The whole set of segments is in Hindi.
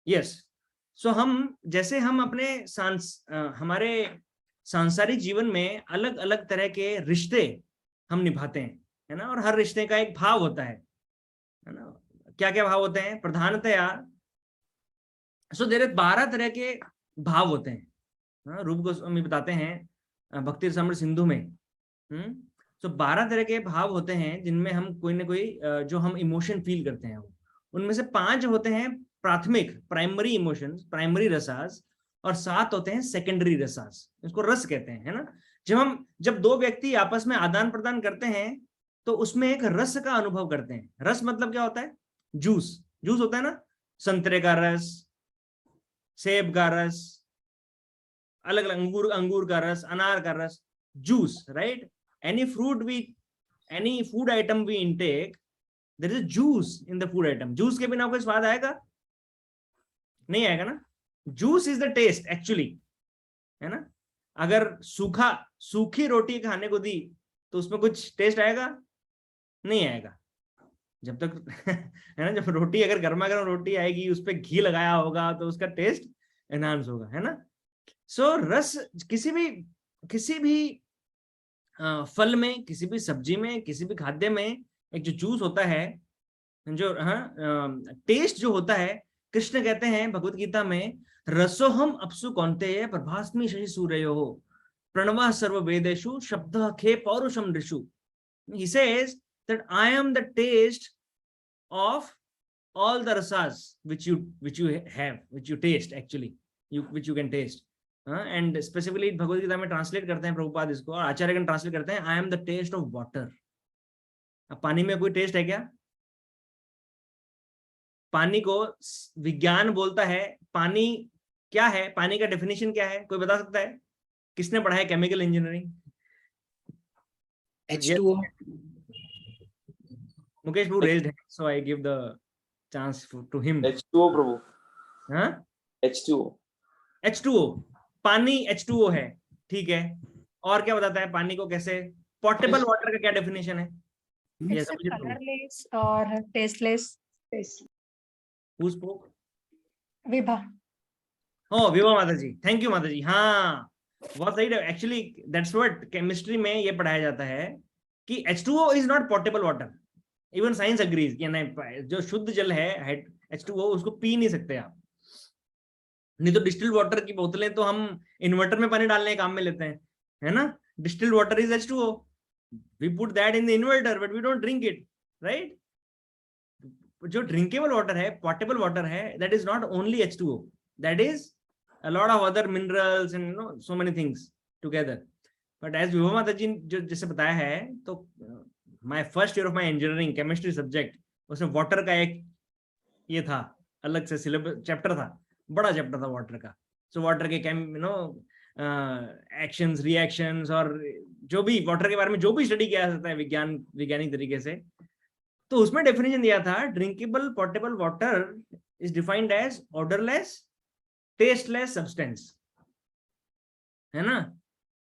यस। सो हम जैसे हम अपने हमारे सांसारिक जीवन में अलग अलग तरह के रिश्ते हम निभाते हैं, है ना, और हर रिश्ते का एक भाव होता है ना। क्या क्या भाव होते हैं प्रधानतया? सो देर 12 तरह के भाव होते हैं। हाँ, रूप गोस्वामी बताते हैं भक्ति रसामृत सिंधु में। तो 12 तरह के भाव होते हैं जिनमें हम कोई ना कोई जो हम इमोशन फील करते हैं, उनमें से 5 होते हैं प्राथमिक, प्राइमरी इमोशंस, प्राइमरी रसास, और 7 होते हैं सेकेंडरी रसास। इसको रस कहते हैं, है ना। जब दो व्यक्ति आपस में आदान प्रदान करते हैं तो उसमें एक रस का अनुभव करते हैं। रस मतलब क्या होता है? जूस, जूस होता है ना, संतरे का रस, सेब का रस, अलग अलग अंगूर का रस, अनार का रस, juice, right. Any food item we intake, there is juice in the food item. Juice के बिना कोई स्वाद आएगा? नहीं आएगा ना। Juice is the taste actually, है ना। अगर सूखी रोटी खाने को दी तो उसमें कुछ टेस्ट आएगा? नहीं आएगा। जब तक है ना, जब रोटी, अगर गर्मा गर्म रोटी आएगी, उस पर घी लगाया होगा तो उसका टेस्ट एनहांस होगा, है ना। सो रस किसी भी फल में, किसी भी सब्जी में, किसी भी खाद्य में एक जो जूस होता है, जो टेस्ट जो होता है, कृष्ण कहते हैं भगवत गीता में, रसोहम अपसु कौन्तेय प्रभास्मि शशि सूर्यो प्रणवः सर्व वेदेषु शब्दः खे पौरुषम Rishu. He says that I am the taste of all the rasas which you have, which you taste actually, which you can taste. And specifically Bhagavad Gita में ट्रांसलेट करते हैं प्रभुपाद इसको, और आचार्यगण ट्रांसलेट करते हैं, I am the taste of water. अब पानी में कोई टेस्ट है क्या? पानी को विज्ञान बोलता है, पानी क्या है, पानी का डेफिनेशन क्या है, कोई बता सकता है? किसने पढ़ा है chemical engineering? H2O. Mukesh who raised hand, so I give the chance to him. H2O प्रभु। हाँ, H2O। H2O, पानी H2O है, ठीक है। और क्या बताता है पानी को? कैसे? पोर्टेबल वाटर का क्या डेफिनेशन है? It's colorless or tasteless. Who spoke? Vibha. Oh, Vibha माता जी, थैंक यू माता जी। हाँ, बहुत सही। एक्चुअली दैट्स व्हाट केमिस्ट्री में ये पढ़ाया जाता है कि H2O is not portable water. Even science agrees कि नहीं, जो शुद्ध जल है H2O, उसको पी नहीं सकते आप। नहीं तो डिस्टिल्ड वाटर की बोतलें तो हम इन्वर्टर में पानी डालने के काम में लेते हैं, है ना। Distilled water is H2O, we put that in the inverter but we don't drink it, right. जो ड्रिंकेबल वाटर है, पोर्टेबल वाटर है, that is not only H2O, that is a lot of other minerals and so many things together. But as Vibha माता जी जो जैसे बताया है, तो my first year of my engineering chemistry subject, उसमें वाटर का एक ये था, अलग से सिलेबस चैप्टर था, बड़ा चैप्टर था वाटर का। सो वाटर के एक्शंस, रिएक्शंस, और जो भी वाटर के बारे में जो भी स्टडी किया जाता है वैज्ञानिक तरीके से, तो उसमें डेफिनेशन दिया था, drinkable portable water is defined as odourless tasteless substance, है ना।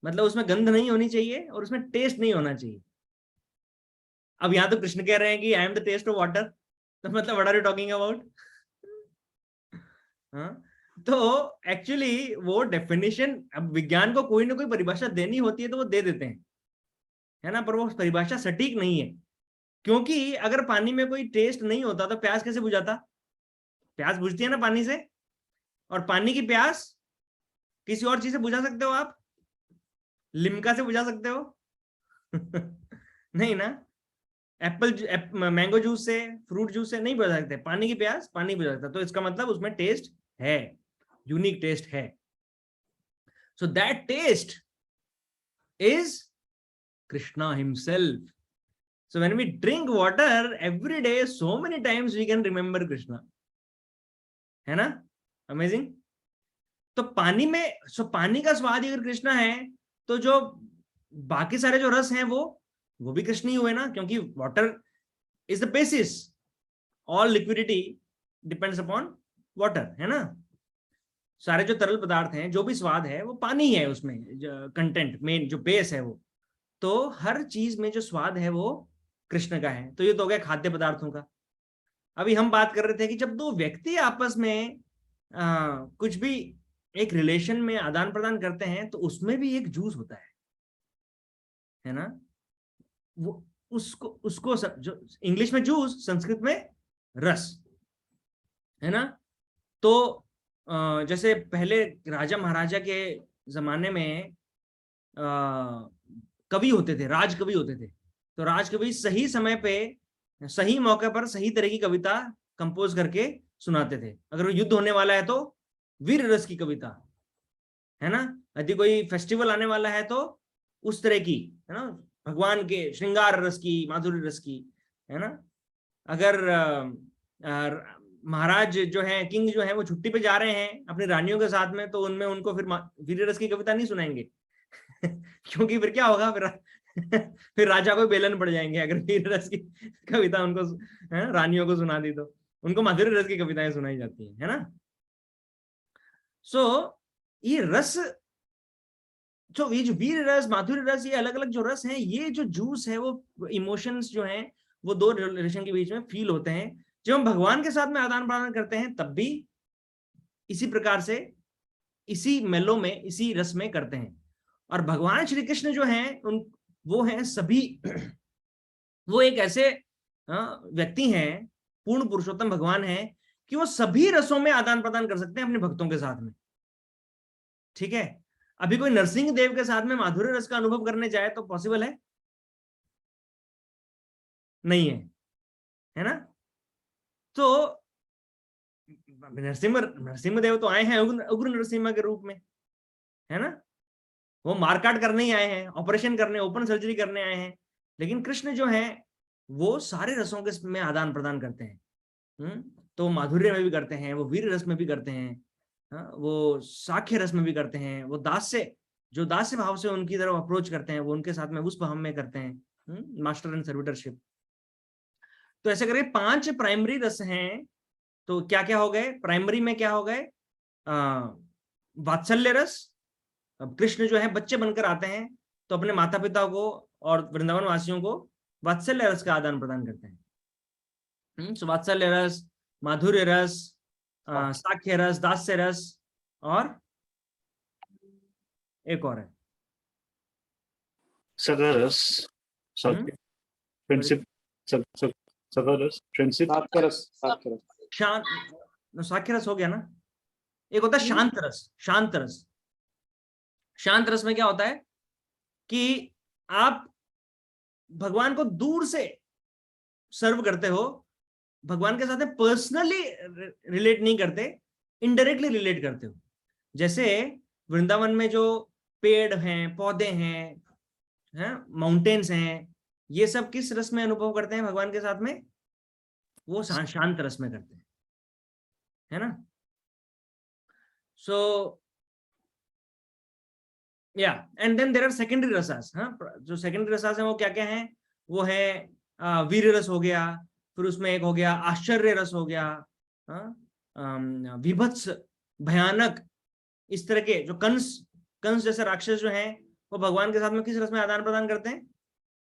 मतलब उसमें गंध नहीं होनी चाहिए और उसमें टेस्ट नहीं होना चाहिए। अब यहां तो कृष्ण कह रहे हैं कि I am the taste of water, तो मतलब what are you talking about? तो एक्चुअली वो डेफिनेशन, अब विज्ञान को कोई ना कोई परिभाषा देनी होती है तो वो दे देते हैं, है ना, पर वो परिभाषा सटीक नहीं है। क्योंकि अगर पानी में कोई टेस्ट नहीं होता तो प्यास कैसे बुझाता? प्यास बुझती है ना पानी से, और पानी की प्यास किसी और चीज से बुझा सकते हो आप? लिम्का से बुझा सकते हो? नहीं ना। मैंगो जूस से, फ्रूट जूस से नहीं बुझा सकते। पानी की प्यास पानी बुझा सकता, तो इसका मतलब उसमें टेस्ट है, यूनिक टेस्ट है। So that taste is Krishna himself. So when we drink water every day, so many times we can remember Krishna, है ना। अमेजिंग। तो पानी में, पानी का स्वाद अगर कृष्णा है, तो जो बाकी सारे जो रस हैं वो भी कृष्ण ही हुए ना, क्योंकि water is the basis, all liquidity depends upon water, है ना। सारे जो तरल पदार्थ हैं, जो भी स्वाद है, वो पानी है, उसमें कंटेंट मेन जो बेस है वो। तो हर चीज में जो स्वाद है वो कृष्ण का है। तो ये तो हो गया खाद्य पदार्थों का। अभी हम बात कर रहे थे कि जब दो व्यक्ति आपस में कुछ भी एक रिलेशन में आदान प्रदान करते हैं तो उसमें भी एक जूस होता है ना। वो उसको उसको जो इंग्लिश में जूस, संस्कृत में रस, है ना। तो जैसे पहले राजा महाराजा के जमाने में कवि होते थे, राजकवि होते थे। तो राजकवि सही समय पे सही मौके पर सही तरह की कविता कंपोज करके सुनाते थे। अगर युद्ध होने वाला है तो वीर रस की कविता, है ना। यदि कोई फेस्टिवल आने वाला है तो उस तरह की, है ना, भगवान के श्रृंगार रस की, माधुर्य रस की, है ना। अगर महाराज जो है, किंग जो है, वो छुट्टी पे जा रहे हैं अपनी रानियों के साथ में, तो उनमें उनको फिर वीर रस की कविता नहीं सुनाएंगे क्योंकि फिर क्या होगा, फिर राजा को बेलन पड़ जाएंगे अगर वीर रस की कविता उनको, रानियों को सुना दी तो। उनको माधुर्य रस की कविताएं सुनाई जाती है ना। सो ये रस, जो ये जो वीर रस, माधुर्य रस, ये अलग अलग जो रस हैं, ये जो जूस है, वो इमोशंस जो हैं, वो दो रिलेशन के बीच में फील होते हैं। जब हम भगवान के साथ में आदान प्रदान करते हैं तब भी इसी प्रकार से, इसी मेलो में, इसी रस में करते हैं। और भगवान श्री कृष्ण जो हैं, वो हैं सभी वो एक ऐसे व्यक्ति हैं, पूर्ण पुरुषोत्तम भगवान हैं, कि वो सभी रसों में आदान प्रदान कर सकते हैं अपने भक्तों के साथ में। ठीक है, अभी कोई नरसिंह देव के साथ में माधुर्य रस का अनुभव करने जाए तो पॉसिबल है? नहीं है ना। तो नरसिंह देव तो आए हैं उग्र नरसिम्हा के रूप में, है ना। वो मारकाट करने ही आए हैं, ऑपरेशन करने, ओपन सर्जरी करने आए हैं। लेकिन कृष्ण जो है वो सारे रसों के में आदान प्रदान करते हैं। तो माधुर्य में भी करते हैं, वो वीर रस में भी करते हैं, वो साख्य रस में भी करते हैं, वो दास्य भाव से उनकी तरफ अप्रोच करते हैं, वो उनके साथ में उस भाव में करते हैं, मास्टर एंड सर्विटरशिप। तो ऐसे करके 5 प्राइमरी रस हैं। तो क्या क्या हो गए प्राइमरी में? क्या हो गए? वात्सल्य रस। अब कृष्ण जो है बच्चे बनकर आते हैं तो अपने माता पिता को और वृंदावन वासियों को वात्सल्य रस का आदान प्रदान करते हैं। सो वात्सल्य रस, माधुर्य रस, साख्य रस, दास्य रस, और एक और है सदा रस, फ्रेंडशिप, सदा रस, फ्रेंडशिप, साख्य रस हो गया ना। एक होता है शांत रस। शांत रस में क्या होता है कि आप भगवान को दूर से सर्व करते हो, भगवान के साथ में पर्सनली रिलेट नहीं करते, इनडायरेक्टली रिलेट करते हो। जैसे वृंदावन में जो पेड़ हैं, पौधे हैं, माउंटेन्स हैं, ये सब किस रस में अनुभव करते हैं भगवान के साथ में? वो शांत रस में करते हैं, है ना। सो या and then there are secondary रसास। जो सेकेंडरी रसास हैं वो क्या क्या हैं? वो है वीर रस हो गया, फिर उसमें एक हो गया आश्चर्य रस हो गया, विभत्स, भयानक, इस तरह के जो कंस जैसे राक्षस जो हैं वो भगवान के साथ में किस रस में आदान प्रदान करते हैं?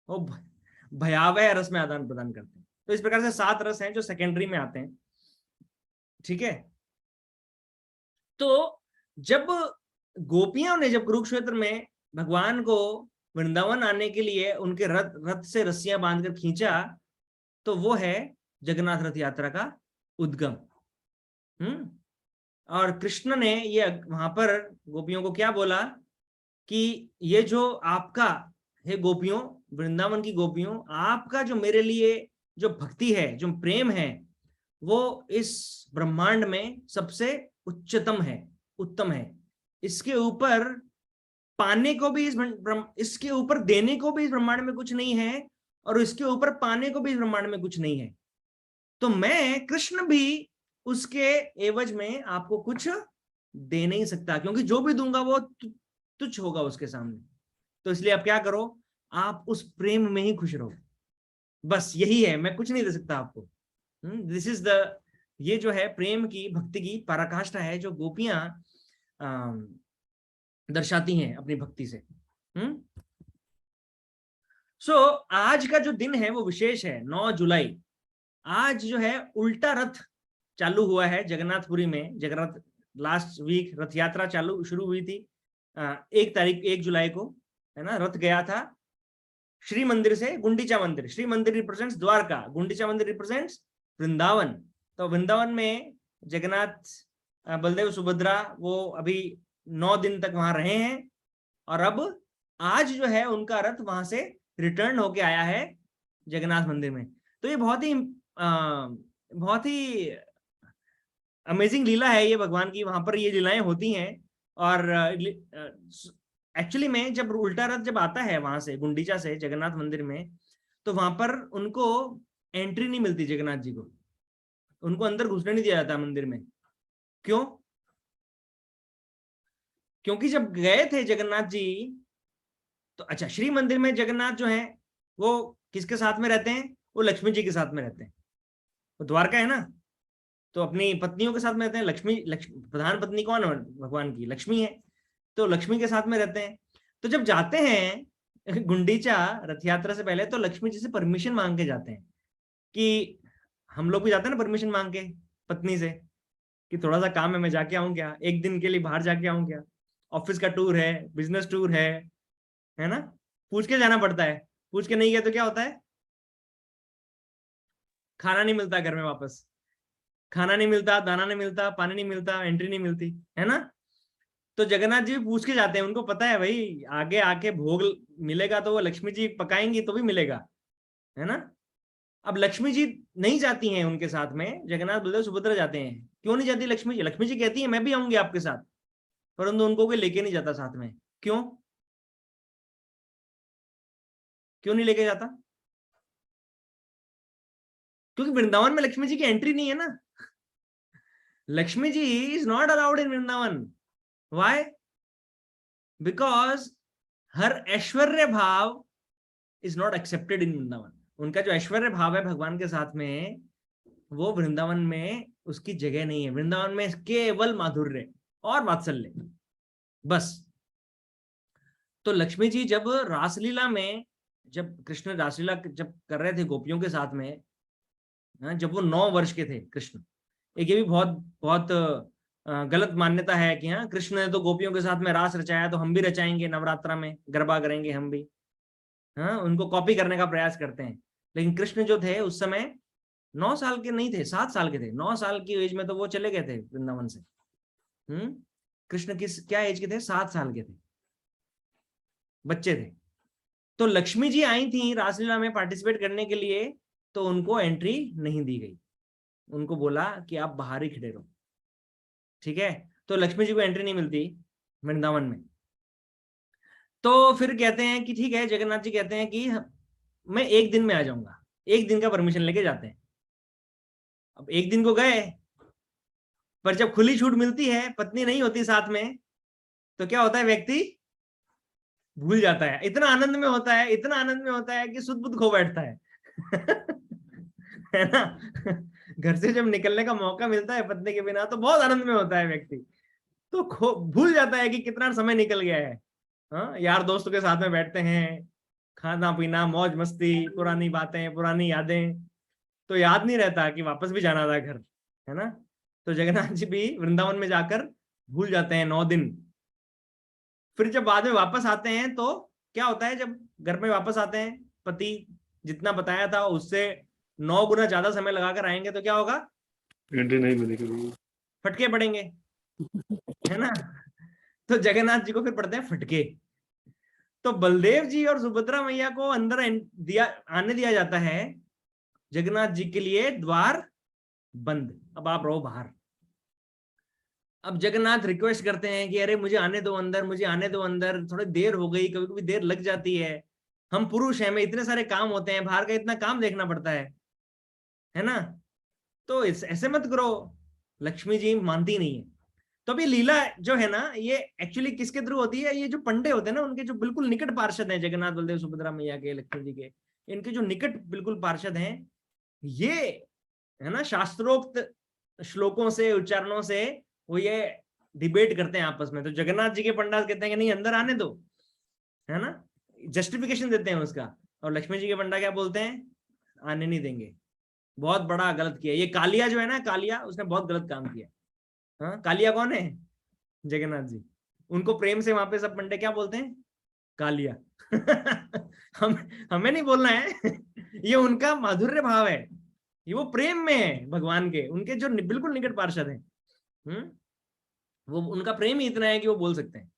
वो भयावह रस में आदान प्रदान करते हैं। तो इस प्रकार से 7 रस हैं जो सेकेंडरी में आते हैं। ठीक है, तो जब गोपियों ने जब कुरुक्षेत्र में भगवान को वृंदावन आने के लिए उनके रथ से रस्सियां बांधकर खींचा, तो वो है जगन्नाथ रथ यात्रा का उद्गम। और कृष्ण ने ये वहां पर गोपियों को क्या बोला कि ये जो आपका है गोपियों, वृंदावन की गोपियों, आपका जो मेरे लिए जो भक्ति है, जो प्रेम है, वो इस ब्रह्मांड में सबसे उच्चतम है, उत्तम है। इसके ऊपर पाने को भी इसके ऊपर देने को भी इस ब्रह्मांड में कुछ नहीं है, और इसके ऊपर पाने को भी इस ब्रह्मांड में कुछ नहीं है। तो मैं कृष्ण भी उसके एवज में आपको कुछ दे नहीं सकता, क्योंकि जो भी दूंगा वो तुच्छ होगा उसके सामने। तो इसलिए आप क्या करो, आप उस प्रेम में ही खुश रहो, बस यही है, मैं कुछ नहीं दे सकता आपको। दिस इज द, ये जो है प्रेम की, भक्ति की पराकाष्ठा है जो गोपियां दर्शाती हैं अपनी भक्ति से। सो आज का जो दिन है वो विशेष है, 9 जुलाई। आज जो है उल्टा रथ चालू हुआ है जगन्नाथपुरी में, जगन्नाथ लास्ट वीक रथ यात्रा शुरू हुई थी 1 जुलाई को, है ना। रथ गया था श्री मंदिर से गुंडीचा मंदिर। श्री मंदिर रिप्रेजेंट्स द्वारका, गुंडीचा मंदिर रिप्रेजेंट्स वृंदावन। तो वृंदावन में जगन्नाथ बलदेव सुभद्रा वो अभी 9 दिन तक वहां रहे हैं, और अब आज जो है उनका रथ वहां से रिटर्न होके आया है जगन्नाथ मंदिर में। तो ये बहुत ही अमेजिंग लीला है ये भगवान की, वहां पर ये लीलाएं होती हैं। और एक्चुअली में जब उल्टा रथ जब आता है वहां से गुंडीचा से जगन्नाथ मंदिर में, तो वहां पर उनको एंट्री नहीं मिलती जगन्नाथ जी को, उनको अंदर घुसने नहीं दिया जाता मंदिर में। क्यों? क्योंकि जब गए थे जगन्नाथ जी तो अच्छा, श्री मंदिर में जगन्नाथ जो है वो किसके साथ में रहते हैं? वो लक्ष्मी जी के साथ में रहते हैं। वो द्वारका है ना, तो अपनी पत्नियों के साथ में रहते हैं। लक्ष्मी प्रधान पत्नी कौन है भगवान की? लक्ष्मी है। तो लक्ष्मी के साथ में रहते हैं। तो जब जाते हैं गुंडीचा रथ यात्रा से पहले, तो लक्ष्मी जी से परमिशन मांग के जाते हैं, कि हम लोग भी जाते हैं ना परमिशन मांग के पत्नी से, कि थोड़ा सा काम है, मैं जाके आऊं क्या, 1 दिन के लिए बाहर जाके आऊं क्या, ऑफिस का टूर है, बिजनेस टूर है ना, पूछ के जाना पड़ता है। पूछ के नहीं गया तो क्या होता है? खाना नहीं मिलता घर में, वापस खाना नहीं मिलता, दाना नहीं मिलता, पानी नहीं मिलता, एंट्री नहीं मिलती, है ना। तो जगन्नाथ जी भी पूछ के जाते हैं, उनको पता है भाई आगे आके भोग मिलेगा तो वो लक्ष्मी जी पकाएंगी तो भी मिलेगा, है ना। अब लक्ष्मी जी नहीं जाती हैं उनके साथ में, जगन्नाथ बलदेव सुभद्रा जाते हैं। क्यों नहीं जाती लक्ष्मी जी? लक्ष्मी जी कहती है मैं भी आऊंगी आपके साथ, परंतु उनको कोई लेके नहीं जाता साथ में। क्यों? क्यों नहीं लेके जाता? क्योंकि वृंदावन में लक्ष्मी जी की एंट्री नहीं है ना। Lakshmi ji is not allowed in Vrindavan. Why? Because her ऐश्वर्य भाव is not accepted in Vrindavan. उनका जो ऐश्वर्य भाव है भगवान के साथ में, वो वृंदावन में उसकी जगह नहीं है। वृंदावन में केवल माधुर्य और वात्सल्य, बस। तो लक्ष्मी जी जब रासलीला में, जब कृष्ण रासलीला जब कर रहे थे गोपियों के साथ में, जब वो 9 वर्ष के थे कृष्ण, एक ये भी बहुत बहुत गलत मान्यता है कि हाँ कृष्ण ने तो गोपियों के साथ में रास रचाया तो हम भी रचाएंगे, नवरात्रा में गरबा करेंगे हम भी। हाँ, उनको कॉपी करने का प्रयास करते हैं। लेकिन कृष्ण जो थे उस समय 9 साल के नहीं थे, 7 साल के थे। 9 साल की एज में तो वो चले गए थे वृंदावन से। कृष्ण क्या एज के थे? 7 साल के थे, बच्चे थे। तो लक्ष्मी जी आई थी रासलीला में पार्टिसिपेट करने के लिए, तो उनको एंट्री नहीं दी गई। उनको बोला कि आप बाहर ही खड़े रहो, ठीक है। तो लक्ष्मी जी को एंट्री नहीं मिलती वृंदावन में। तो फिर कहते हैं कि ठीक है, जगन्नाथ जी कहते हैं कि मैं 1 दिन में आ जाऊंगा। 1 दिन का परमिशन लेके जाते हैं। अब 1 दिन को गए, पर जब खुली छूट मिलती है, पत्नी नहीं होती साथ में, तो क्या होता है? व्यक्ति भूल जाता है। इतना आनंद में होता है, इतना आनंद में होता है कि सुध बुध खो बैठता है है ना। घर से जब निकलने का मौका मिलता है पत्नी के बिना, तो बहुत आनंद में होता है व्यक्ति, तो भूल जाता है कि कितना समय निकल गया है। हाँ, यार दोस्तों के साथ में बैठते हैं, खाना पीना, मौज मस्ती, पुरानी बातें, पुरानी यादें, तो याद नहीं रहता कि वापस भी जाना था घर, है ना। तो जगन्नाथ जी भी वृंदावन में जाकर भूल जाते हैं 9 दिन। फिर जब बाद में वापस आते हैं तो क्या होता है? जब घर में वापस आते हैं, पति जितना बताया था उससे 9 गुना ज्यादा समय लगाकर आएंगे, तो क्या होगा? एंट्री नहीं मिलेगी, फटके पड़ेंगे, है ना। तो जगन्नाथ जी को फिर पड़ते हैं फटके। तो बलदेव जी और सुभद्रा मैया को अंदर आने दिया जाता है, जगन्नाथ जी के लिए द्वार बंद, अब आप रहो बाहर। अब जगन्नाथ रिक्वेस्ट करते हैं कि अरे मुझे आने दो अंदर, मुझे आने दो अंदर, थोड़ी देर हो गई, कभी कभी देर लग जाती है, हम पुरुष हैं, में इतने सारे काम होते हैं, बाहर का इतना काम देखना पड़ता है ना, तो ऐसे मत करो। लक्ष्मी जी मानती नहीं है। तो अभी लीला जो है ना, ये एक्चुअली किसके थ्रू होती है? ये जो पंडे होते हैं ना, उनके जो बिल्कुल निकट पार्षद हैं, जगन्नाथ बलदेव सुभद्रा मैया के, लक्ष्मी जी के, इनके जो निकट बिल्कुल पार्षद हैं, ये है ना शास्त्रोक्त श्लोकों से, उच्चारणों से वो ये डिबेट करते हैं आपस में। तो जगन्नाथ जी के पंडित कहते हैं कि नहीं, अंदर आने दो, है ना, जस्टिफिकेशन देते हैं उसका। और लक्ष्मी जी के पंडित क्या बोलते हैं? आने नहीं देंगे। बहुत बड़ा गलत किया ये कालिया जो है ना, कालिया, उसने बहुत गलत काम किया। हाँ, कालिया कौन है? जगन्नाथ जी। उनको प्रेम से वहां पे सब पंडे क्या बोलते हैं? कालिया। हम हमें नहीं बोलना है। ये उनका माधुर्य भाव है, ये वो प्रेम में है भगवान के, उनके जो बिल्कुल निकट पार्षद हैं। वो उनका प्रेम ही इतना है कि वो बोल सकते हैं।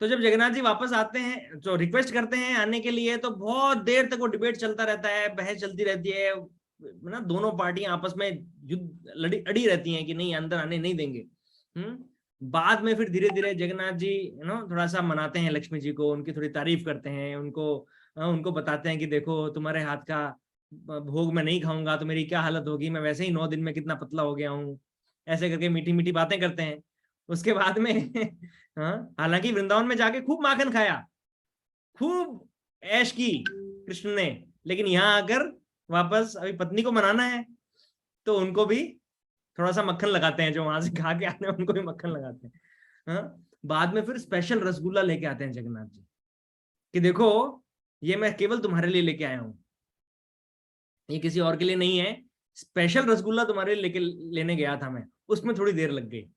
तो जब जगन्नाथ जी वापस आते हैं, जो रिक्वेस्ट करते हैं आने के लिए, तो बहुत देर तक वो डिबेट चलता रहता है, बहस चलती रहती है ना, दोनों पार्टियां आपस में युद्ध लड़ी अड़ी रहती हैं कि नहीं, अंदर आने नहीं देंगे। बाद में फिर धीरे धीरे जगन्नाथ जी थोड़ा सा मनाते हैं लक्ष्मी जी को, उनकी थोड़ी तारीफ करते हैं, उनको बताते हैं कि देखो तुम्हारे हाथ का भोग मैं नहीं खाऊंगा तो मेरी क्या हालत होगी, मैं वैसे ही 9 दिन में कितना पतला हो गया हूँ। ऐसे करके मीठी मीठी बातें करते हैं। उसके बाद में हाँ, हालांकि वृंदावन में जाके खूब माखन खाया, खूब ऐश की कृष्ण ने, लेकिन यहाँ आकर वापस अभी पत्नी को मनाना है तो उनको भी थोड़ा सा मक्खन लगाते हैं, जो वहां से खा के आते हैं उनको भी मक्खन लगाते हैं। हाँ, बाद में फिर स्पेशल रसगुल्ला लेके आते हैं जगन्नाथ जी कि देखो ये मैं केवल तुम्हारे लिए लेके आया हूं, ये किसी और के लिए नहीं है, स्पेशल रसगुल्ला तुम्हारे लिए लेके लेने गया था मैं, उसमें थोड़ी देर लग गई,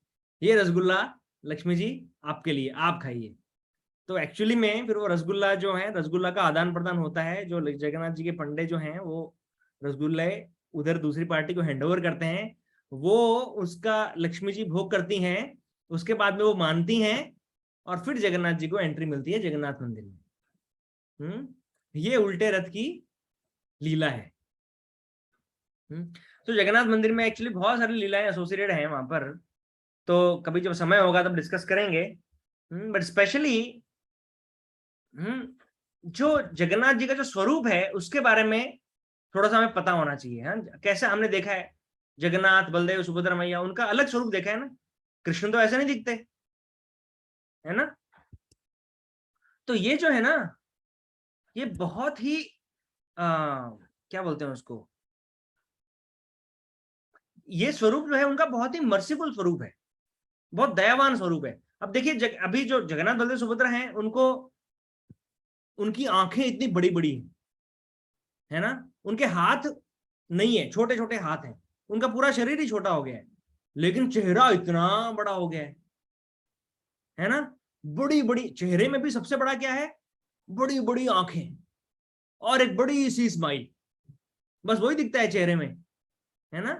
ये रसगुल्ला लक्ष्मी जी आपके लिए, आप खाइए। तो एक्चुअली में फिर वो रसगुल्ला जो है, रसगुल्ला का आदान प्रदान होता है, जो जगन्नाथ जी के पंडे जो हैं वो रसगुल्ले उधर दूसरी पार्टी को हैंड ओवर करते हैं, वो उसका लक्ष्मी जी भोग करती हैं, उसके बाद में वो मानती हैं और फिर जगन्नाथ जी को एंट्री मिलती है जगन्नाथ मंदिर में। ये उल्टे रथ की लीला है। तो जगन्नाथ मंदिर में एक्चुअली बहुत सारी लीलाएं एसोसिएटेड हैं वहां पर, तो कभी जब समय होगा तब डिस्कस करेंगे। बट स्पेशली जो जगन्नाथ जी का जो स्वरूप है उसके बारे में थोड़ा सा हमें पता होना चाहिए। हाँ, कैसे हमने देखा है जगन्नाथ, बलदेव, सुभद्रा मैया, उनका अलग स्वरूप देखा है ना, कृष्ण तो ऐसे नहीं दिखते, है ना। तो ये जो है ना, ये बहुत ही क्या बोलते हैं उसको, ये स्वरूप जो है उनका बहुत ही मर्सीफुल स्वरूप है, बहुत दयावान स्वरूप है। अब देखिए अभी जो जगन्नाथ, बलदेव, सुभद्रा हैं, उनको उनकी आंखें इतनी बड़ी बड़ी है ना, उनके हाथ नहीं है, छोटे छोटे हाथ हैं, उनका पूरा शरीर ही छोटा हो गया है, लेकिन चेहरा इतना बड़ा हो गया है ना, बड़ी बड़ी, चेहरे में भी सबसे बड़ा क्या है, बड़ी बड़ी आंखें और एक बड़ी सी स्माइल, बस वही दिखता है चेहरे में, है ना,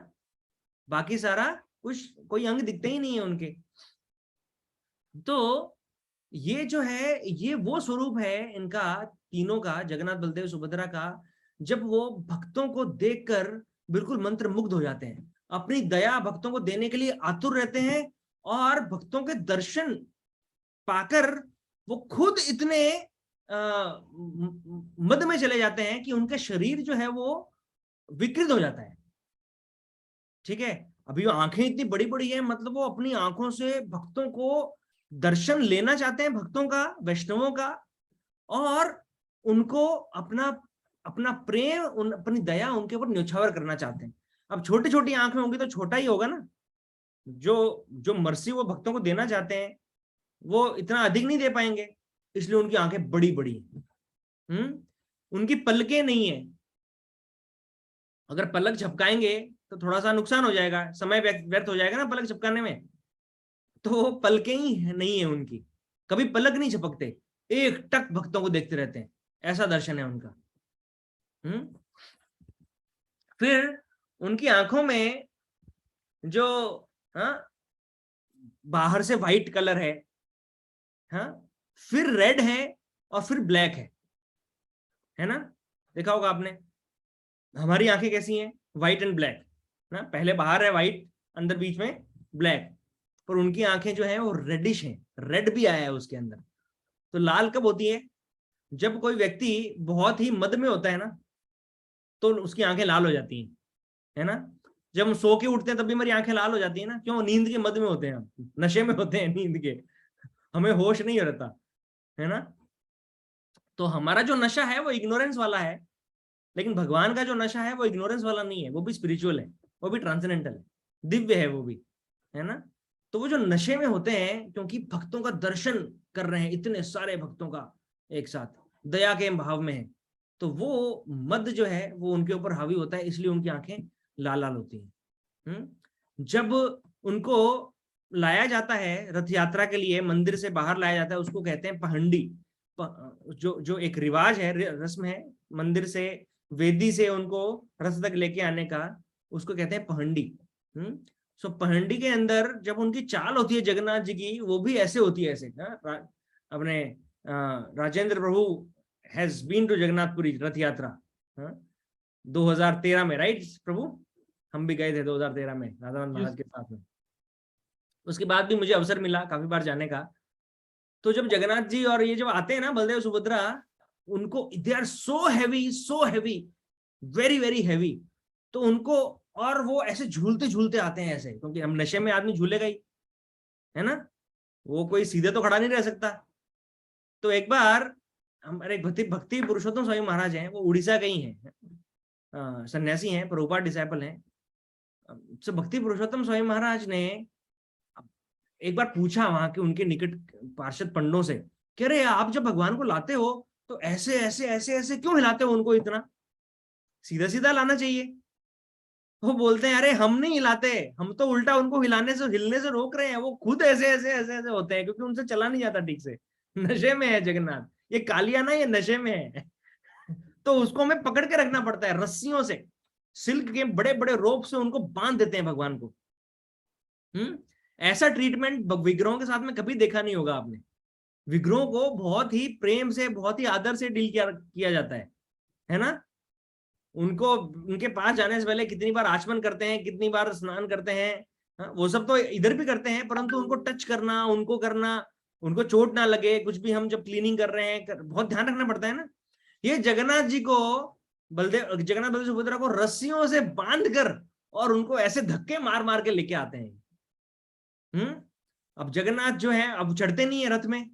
बाकी सारा कुछ कोई अंग दिखते ही नहीं है उनके। तो ये जो है, ये वो स्वरूप है इनका तीनों का, जगन्नाथ, बलदेव, सुभद्रा का, जब वो भक्तों को देखकर बिल्कुल मंत्र मुग्ध हो जाते हैं, अपनी दया भक्तों को देने के लिए आतुर रहते हैं, और भक्तों के दर्शन पाकर वो खुद इतने मद में चले जाते हैं कि उनका शरीर जो है वो विकृत हो जाता है। ठीक है, अभी वो आंखें इतनी बड़ी बड़ी है, मतलब वो अपनी आंखों से भक्तों को दर्शन लेना चाहते हैं, भक्तों का, वैष्णवों का, और उनको अपना अपना प्रेम, अपनी दया उनके ऊपर न्यौछावर करना चाहते हैं। अब छोटी छोटी आंखें होंगी तो छोटा ही होगा ना, जो मर्सी वो भक्तों को देना चाहते हैं वो इतना अधिक नहीं दे पाएंगे, इसलिए उनकी आंखें बड़ी बड़ी हैं। उनकी पलकें नहीं है, अगर पलक झपकाएंगे तो थोड़ा सा नुकसान हो जाएगा, समय व्यर्थ हो जाएगा ना पलक झपकाने में, तो पलकें ही नहीं है उनकी, कभी पलक नहीं झपकते, एक टक भक्तों को देखते रहते हैं, ऐसा दर्शन है उनका। फिर उनकी आंखों में जो बाहर से व्हाइट कलर है, फिर रेड है और फिर ब्लैक है ना, देखा होगा आपने। हमारी आंखें कैसी हैं, व्हाइट एंड ब्लैक ना, पहले बाहर है व्हाइट, अंदर बीच में ब्लैक, पर उनकी आंखें जो है वो रेडिश हैं, रेड भी आया है उसके अंदर। तो लाल कब होती है, जब कोई व्यक्ति बहुत ही मद में होता है ना, तो उसकी आंखें लाल हो जाती हैं, है ना। जब हम सो के उठते हैं तब भी हमारी आंखें लाल हो जाती है ना, क्यों, नींद के मद में होते हैं हम, नशे में होते हैं नींद के, हमें होश नहीं रहता, है ना। तो हमारा जो नशा है वो इग्नोरेंस वाला है, लेकिन भगवान का जो नशा है वो इग्नोरेंस वाला नहीं है, वो भी स्पिरिचुअल है, वो भी ट्रांसेंडेंटल है, दिव्य है वो भी, है ना। तो वो जो नशे में होते हैं, क्योंकि भक्तों का दर्शन कर रहे हैं, इतने सारे भक्तों का एक साथ, दया के भाव में है, तो वो मद जो है वो उनके ऊपर हावी होता है, इसलिए उनकी आंखें लाल लाल होती हैं। जब उनको लाया जाता है रथ यात्रा के लिए, मंदिर से बाहर लाया जाता है, उसको कहते हैं पहंडी। जो जो एक रिवाज है, रस्म है, मंदिर से, वेदी से उनको रथ तक लेके आने का, उसको कहते हैं पहंडी। सो पहंडी के अंदर जब उनकी चाल होती है जगन्नाथ जी की, वो भी ऐसे होती है, ऐसे। अपने राजेंद्र प्रभु हैज बीन टू जगन्नाथपुरी रथ यात्रा 2013 में, राइट प्रभु? हम भी गए थे 2013 में राधानंद महाराज के साथ में। उसके बाद भी मुझे अवसर मिला काफी बार जाने का। तो जब जगन्नाथ जी और ये जब आते हैं ना, बलदेव सुभद्रा, उनको they are so heavy, very very heavy. तो उनको, और वो ऐसे झूलते झूलते आते हैं ऐसे, क्योंकि हम नशे में आदमी झूलेगा ही, है ना, वो कोई सीधे तो खड़ा नहीं रह सकता। तो एक बार हमारे भक्ति पुरुषोत्तम स्वामी महाराज हैं, वो उड़ीसा के ही हैं, सन्यासी हैं, प्रभुपाद डिसाइपल हैं। तो भक्ति पुरुषोत्तम स्वामी महाराज ने एक बार पूछा वहां के उनके निकट पार्षद पंडों से, कह रहे आप जब भगवान को लाते हो तो ऐसे ऐसे ऐसे ऐसे क्यों हिलाते हो उनको, इतना सीधा सीधा लाना चाहिए। वो बोलते हैं अरे हम नहीं हिलाते, हम तो उल्टा उनको हिलाने से, हिलने से रोक रहे हैं, वो खुद ऐसे ऐसे ऐसे ऐसे होते हैं, क्योंकि उनसे चला नहीं जाता ठीक से, नशे में है जगन्नाथ, ये कालिया ना, ये नशे में है। तो उसको हमें पकड़ के रखना पड़ता है रस्सियों से, सिल्क के बड़े बड़े रोप से उनको बांध देते हैं भगवान को। ऐसा ट्रीटमेंट विग्रहों के साथ में कभी देखा नहीं होगा आपने। विग्रहों को बहुत ही प्रेम से, बहुत ही आदर से डील किया जाता है ना। उनको, उनके पास जाने से पहले कितनी बार आचमन करते हैं, कितनी बार स्नान करते हैं, वो सब तो इधर भी करते हैं, परंतु उनको टच करना, उनको करना, उनको चोट ना लगे, कुछ भी हम जब क्लीनिंग कर रहे हैं, बहुत ध्यान रखना पड़ता है ना। ये जगन्नाथ जी को, जगन्नाथ बलदेव सुभद्रा को रस्सियों से बांध कर और उनको ऐसे धक्के मार मार के लेके आते हैं। अब जगन्नाथ जो है, अब चढ़ते नहीं है रथ में,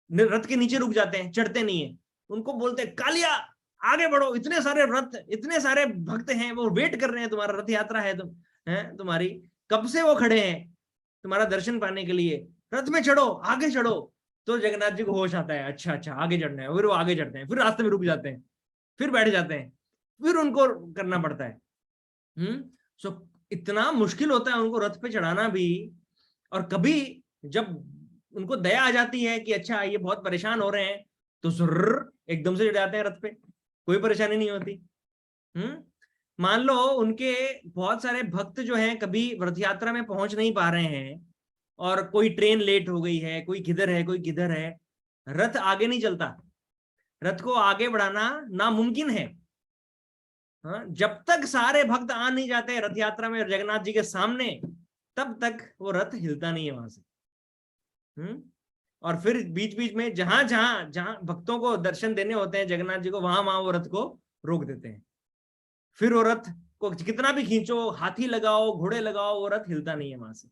रथ के नीचे रुक जाते हैं, चढ़ते नहीं है। उनको बोलते हैं कालिया आगे बढ़ो, इतने सारे रथ, इतने सारे भक्त हैं, वो वेट कर रहे हैं, तुम्हारा रथ यात्रा है, तुम्हारी कब से वो खड़े हैं तुम्हारा दर्शन पाने के लिए, रथ में चढ़ो, आगे चढ़ो। तो जगन्नाथ जी को होश आता है, अच्छा अच्छा आगे चढ़ना है, फिर वो आगे चढ़ते हैं, फिर रास्ते में रुक जाते हैं, फिर बैठ जाते हैं, फिर उनको करना पड़ता है। सो इतना मुश्किल होता है उनको रथ पे चढ़ाना भी। और कभी जब उनको दया आ जाती है कि अच्छा ये बहुत परेशान हो रहे हैं, तो जुर्र एकदम से चढ़ जाते हैं रथ पे, कोई परेशानी नहीं होती। मान लो उनके बहुत सारे भक्त जो हैं कभी रथ यात्रा में पहुंच नहीं पा रहे हैं, और कोई ट्रेन लेट हो गई है, कोई किधर है कोई किधर है, रथ आगे नहीं चलता, रथ को आगे बढ़ाना नामुमकिन है। जब तक सारे भक्त आ नहीं जाते रथ यात्रा में जगन्नाथ जी के सामने, तब तक वो रथ हिलता नहीं है वहां से। और फिर बीच बीच में जहां जहां जहां भक्तों को दर्शन देने होते हैं जगन्नाथ जी को, वहां वहां वो रथ को रोक देते हैं। फिर वो रथ को कितना भी खींचो, हाथी लगाओ, घोड़े लगाओ, वो रथ हिलता नहीं है वहां से।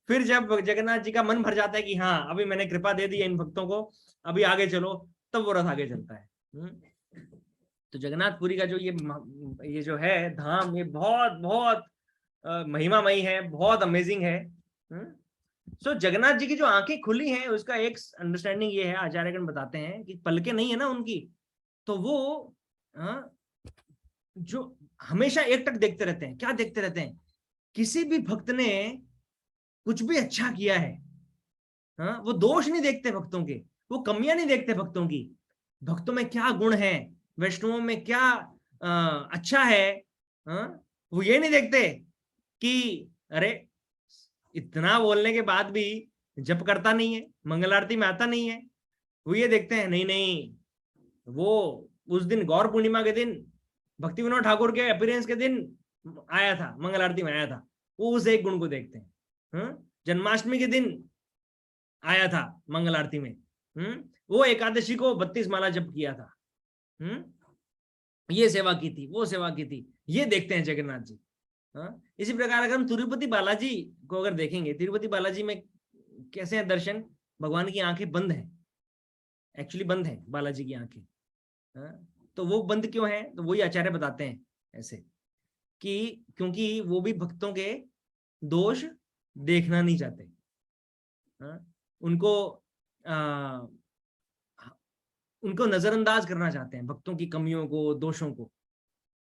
फिर जब जगन्नाथ जी का मन भर जाता है कि हाँ अभी मैंने कृपा दे दी है इन भक्तों को, अभी आगे चलो, तब वो रथ आगे चलता है। तो जगन्नाथपुरी का जो ये जो है धाम, ये बहुत बहुत महिमामयी है, बहुत अमेजिंग है। सो जगन्नाथ जी की जो आंखें खुली हैं, उसका एक अंडरस्टैंडिंग ये है, आचार्यगण बताते हैं कि पलकें नहीं है ना उनकी, तो वो जो हमेशा एकटक देखते रहते हैं। क्या देखते रहते हैं? किसी भी भक्त ने कुछ भी अच्छा किया है, वो दोष नहीं देखते भक्तों के, वो कमियां नहीं देखते भक्तों की, भक्तों में क्या गुण है, वैष्णवों में क्या अच्छा है, वो ये नहीं देखते कि अरे इतना बोलने के बाद भी जप करता नहीं है, मंगल आरती में आता नहीं है। वो ये देखते हैं नहीं नहीं, वो उस दिन गौर पूर्णिमा के दिन भक्ति विनोद ठाकुर के अपीयरेंस के दिन आया था, मंगल आरती में आया था, वो उस एक गुण को देखते हैं। जन्माष्टमी के दिन आया था मंगल आरती में, वो एकादशी को 32 माला जप किया था, ये सेवा की थी, वो सेवा की थी, ये देखते हैं जगन्नाथ जी। इसी प्रकार अगर हम तिरुपति बालाजी को अगर देखेंगे, तिरुपति बालाजी में कैसे है दर्शन, भगवान की आंखें बंद हैं, एक्चुअली बंद है बालाजी की आंखें। तो वो बंद क्यों है? तो वही आचार्य बताते हैं ऐसे कि क्योंकि वो भी भक्तों के दोष देखना नहीं चाहते, उनको नजरअंदाज करना चाहते हैं, भक्तों की कमियों को, दोषों को,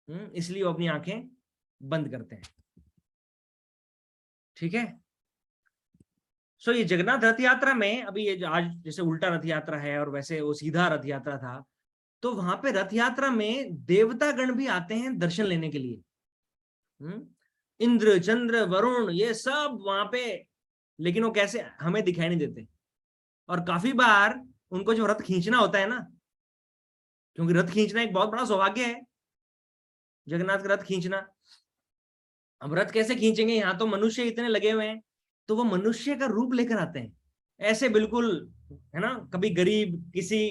इसलिए वो अपनी आंखें बंद करते हैं। ठीक है। सो ये जगन्नाथ रथ यात्रा में, अभी ये आज जैसे उल्टा रथ यात्रा है और वैसे वो सीधा रथ यात्रा था, तो वहां पे रथ यात्रा में देवतागण भी आते हैं दर्शन लेने के लिए। इंद्र, चंद्र, वरुण, ये सब वहां पे, लेकिन वो कैसे हमें दिखाई नहीं देते। और काफी बार उनको जो रथ खींचना होता है ना, क्योंकि रथ खींचना एक बहुत बड़ा सौभाग्य है, जगन्नाथ का रथ खींचना। अब रथ कैसे खींचेंगे, यहाँ तो मनुष्य इतने लगे हुए हैं, तो वो मनुष्य का रूप लेकर आते हैं ऐसे, बिल्कुल, है ना, कभी गरीब किसी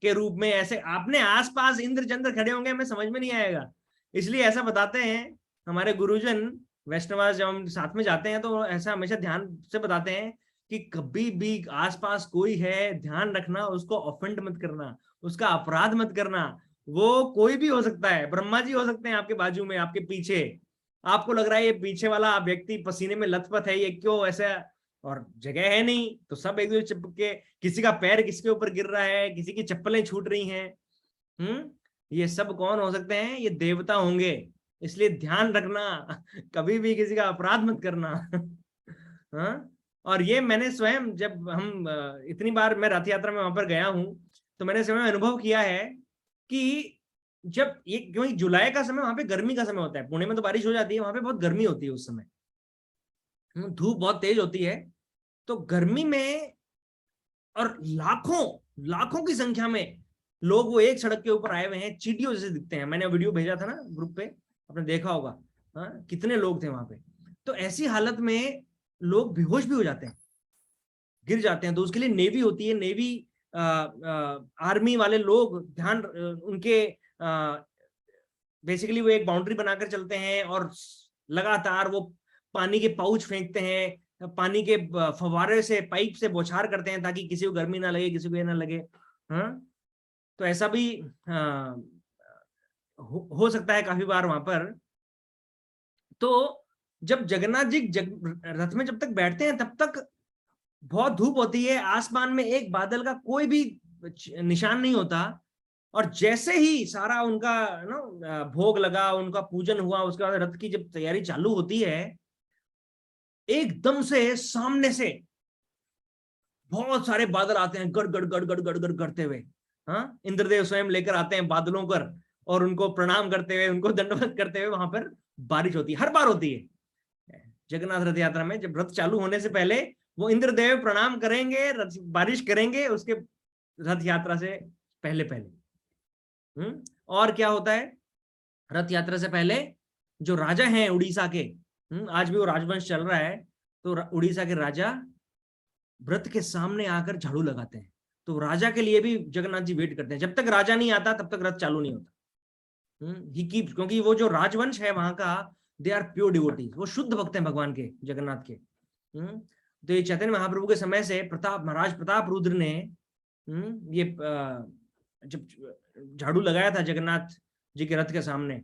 के रूप में, ऐसे अपने आसपास इंद्र चंद्र खड़े होंगे, हमें समझ में नहीं आएगा। इसलिए ऐसा बताते हैं हमारे गुरुजन, वैष्णवास, जब हम साथ में जाते हैं तो ऐसा हमेशा ध्यान से बताते हैं कि कभी भी आसपास कोई है, ध्यान रखना, उसको ऑफेंड मत करना, उसका अपराध मत करना। वो कोई भी हो सकता है, ब्रह्मा जी हो सकते हैं आपके बाजू में, आपके पीछे, आपको लग रहा है ये पीछे वाला व्यक्ति पसीने में लथपथ है, ये क्यों ऐसा, और जगह है नहीं, तो सब एक दूसरे चिपके, किसी का पैर किसके ऊपर गिर रहा है, किसी की चप्पलें छूट रही हैं। ये सब कौन हो सकते हैं, ये देवता होंगे। इसलिए ध्यान रखना, कभी भी किसी का अपराध मत करना। हाँ। और ये मैंने स्वयं, जब हम इतनी बार मैं रथ यात्रा में वहां पर गया हूं, तो मैंने स्वयं अनुभव किया है कि जब ये, क्योंकि जुलाई का समय वहां पे गर्मी का समय होता है, पुणे में तो बारिश हो जाती है, वहां पे बहुत गर्मी होती है उस समय, धूप बहुत तेज होती है, तो गर्मी में, और लाखों लाखों की संख्या में लोग वो एक सड़क के ऊपर आए हुए हैं, चींटियों जैसे दिखते हैं। मैंने वीडियो भेजा था ना ग्रुप पे, आपने देखा होगा। हाँ, कितने लोग थे वहां पे। तो ऐसी हालत में लोग बेहोश भी हो जाते हैं, गिर जाते हैं, तो उसके लिए नेवी होती है, नेवी आर्मी वाले लोग ध्यान, उनके बेसिकली वो एक बाउंड्री बनाकर चलते हैं और लगातार वो पानी के पाउच फेंकते हैं, पानी के फव्वारे से, पाइप से बौछार करते हैं, ताकि किसी को गर्मी ना लगे, किसी को ये ना लगे। हाँ, तो ऐसा भी हो सकता है काफी बार वहां पर। तो जब जगन्नाथ जी रथ में जब तक बैठते हैं, तब तक बहुत धूप होती है, आसमान में एक बादल का कोई भी निशान नहीं होता। और जैसे ही सारा उनका ना भोग लगा, उनका पूजन हुआ, उसके बाद रथ की जब तैयारी चालू होती है, एकदम से सामने से बहुत सारे बादल आते हैं, गड़ गड़ गड़ गड़ गड़ गड़ करते हुए। हाँ, इंद्रदेव स्वयं लेकर आते हैं बादलों पर, और उनको प्रणाम करते हुए, उनको दंडवत करते हुए वहां पर बारिश होती है, हर बार होती है जगन्नाथ रथ यात्रा में। जब रथ चालू होने से पहले वो इंद्रदेव प्रणाम करेंगे, बारिश करेंगे उसके रथ यात्रा से पहले पहले। और क्या होता है, रथ यात्रा से पहले जो राजा हैं उड़ीसा के, आज भी वो राजवंश चल रहा है, तो उड़ीसा के राजा व्रत के सामने आकर झाड़ू लगाते हैं। तो राजा के लिए भी जगन्नाथ जी वेट करते हैं, जब तक राजा नहीं आता तब तक रथ चालू नहीं होता। ही कीप, क्योंकि वो जो राजवंश है वहां का, दे आर प्योर डिवोटीज, वो शुद्ध भक्त हैं भगवान के, जगन्नाथ के। तो ये चैतन्य महाप्रभु के समय से महाराज प्रताप रुद्र ने ये जब झाड़ू लगाया था जगन्नाथ जी के रथ के सामने,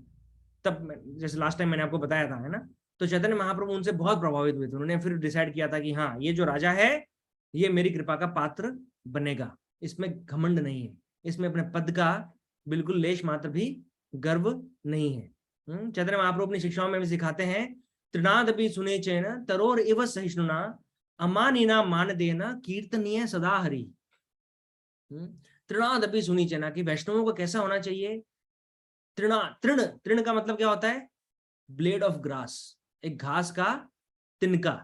तब जैसे लास्ट टाइम मैंने आपको बताया था, है ना, तो चैतन्य महाप्रभु उनसे बहुत प्रभावित हुए थे। उन्होंने फिर डिसाइड किया था कि हाँ, ये जो राजा है ये मेरी कृपा का पात्र बनेगा, इसमें घमंड नहीं है, इसमें अपने पद का बिल्कुल लेश मात्र भी गर्व नहीं है। चैतन्य महाप्रभु अपनी शिक्षाओं में भी सिखाते हैं, तृणादपि सुने चैन तरोर इव सहिष्णुना अमानिना मान देना कीर्तनीय सदा हरि। तृणादपि सुनी चैना, कि वैष्णवों को कैसा होना चाहिए। तृण, तृण का मतलब क्या होता है, ब्लेड ऑफ ग्रास, एक घास का तिनका।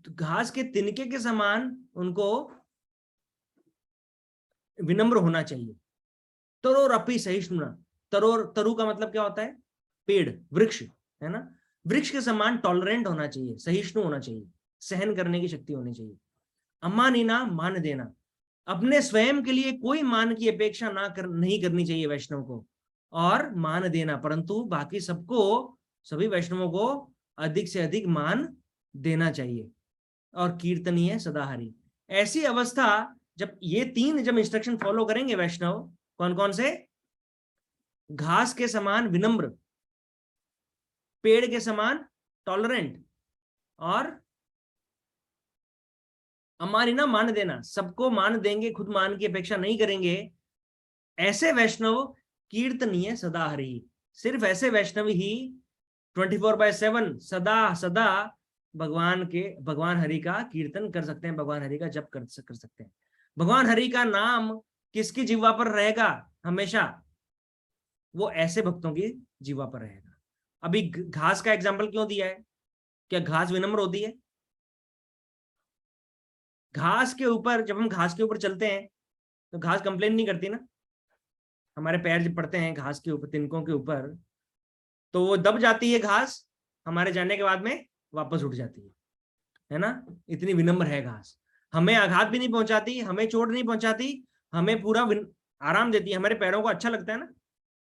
घास के तिनके के समान उनको विनम्र होना चाहिए। तरोर अपि सहिष्णुना, तरोर, तरु का मतलब क्या होता है, पेड़, वृक्ष, है ना, वृक्ष के समान टॉलरेंट होना चाहिए, सहिष्णु होना चाहिए, सहन करने की शक्ति होनी चाहिए। अमानिना, मान देना, अपने स्वयं के लिए कोई मान की अपेक्षा नहीं करनी चाहिए वैष्णव को, और मान देना, परंतु बाकी सबको, सभी वैष्णवों को अधिक से अधिक मान देना चाहिए। और कीर्तनीय सदा हरि, ऐसी अवस्था, जब ये तीन जब इंस्ट्रक्शन फॉलो करेंगे वैष्णव, कौन कौन से, घास के समान विनम्र, पेड़ के समान टॉलरेंट, और अमानिना, मान देना, सबको मान देंगे, खुद मान की अपेक्षा नहीं करेंगे, ऐसे वैष्णव कीर्तनीय सदा हरि, सिर्फ ऐसे वैष्णव ही 24/7 सदा सदा भगवान हरि का कीर्तन कर सकते हैं, भगवान हरि का जप कर सकते हैं। भगवान हरि का नाम किसकी जीवा पर रहेगा हमेशा? वो ऐसे भक्तों की जीवा पर रहेगा। अभी घास का एग्जाम्पल क्यों दिया है? क्या घास विनम्र होती है? घास के ऊपर, जब हम घास के ऊपर चलते हैं तो घास कंप्लेन नहीं करती ना। हमारे पैर जब पड़ते हैं घास के ऊपर, तिनकों के ऊपर, तो वो दब जाती है घास, हमारे जाने के बाद में वापस उठ जाती है ना। इतनी विनम्र है घास, हमें आघात भी नहीं पहुंचाती, हमें चोट नहीं पहुंचाती, हमें पूरा आराम देती है। हमारे पैरों को अच्छा लगता है ना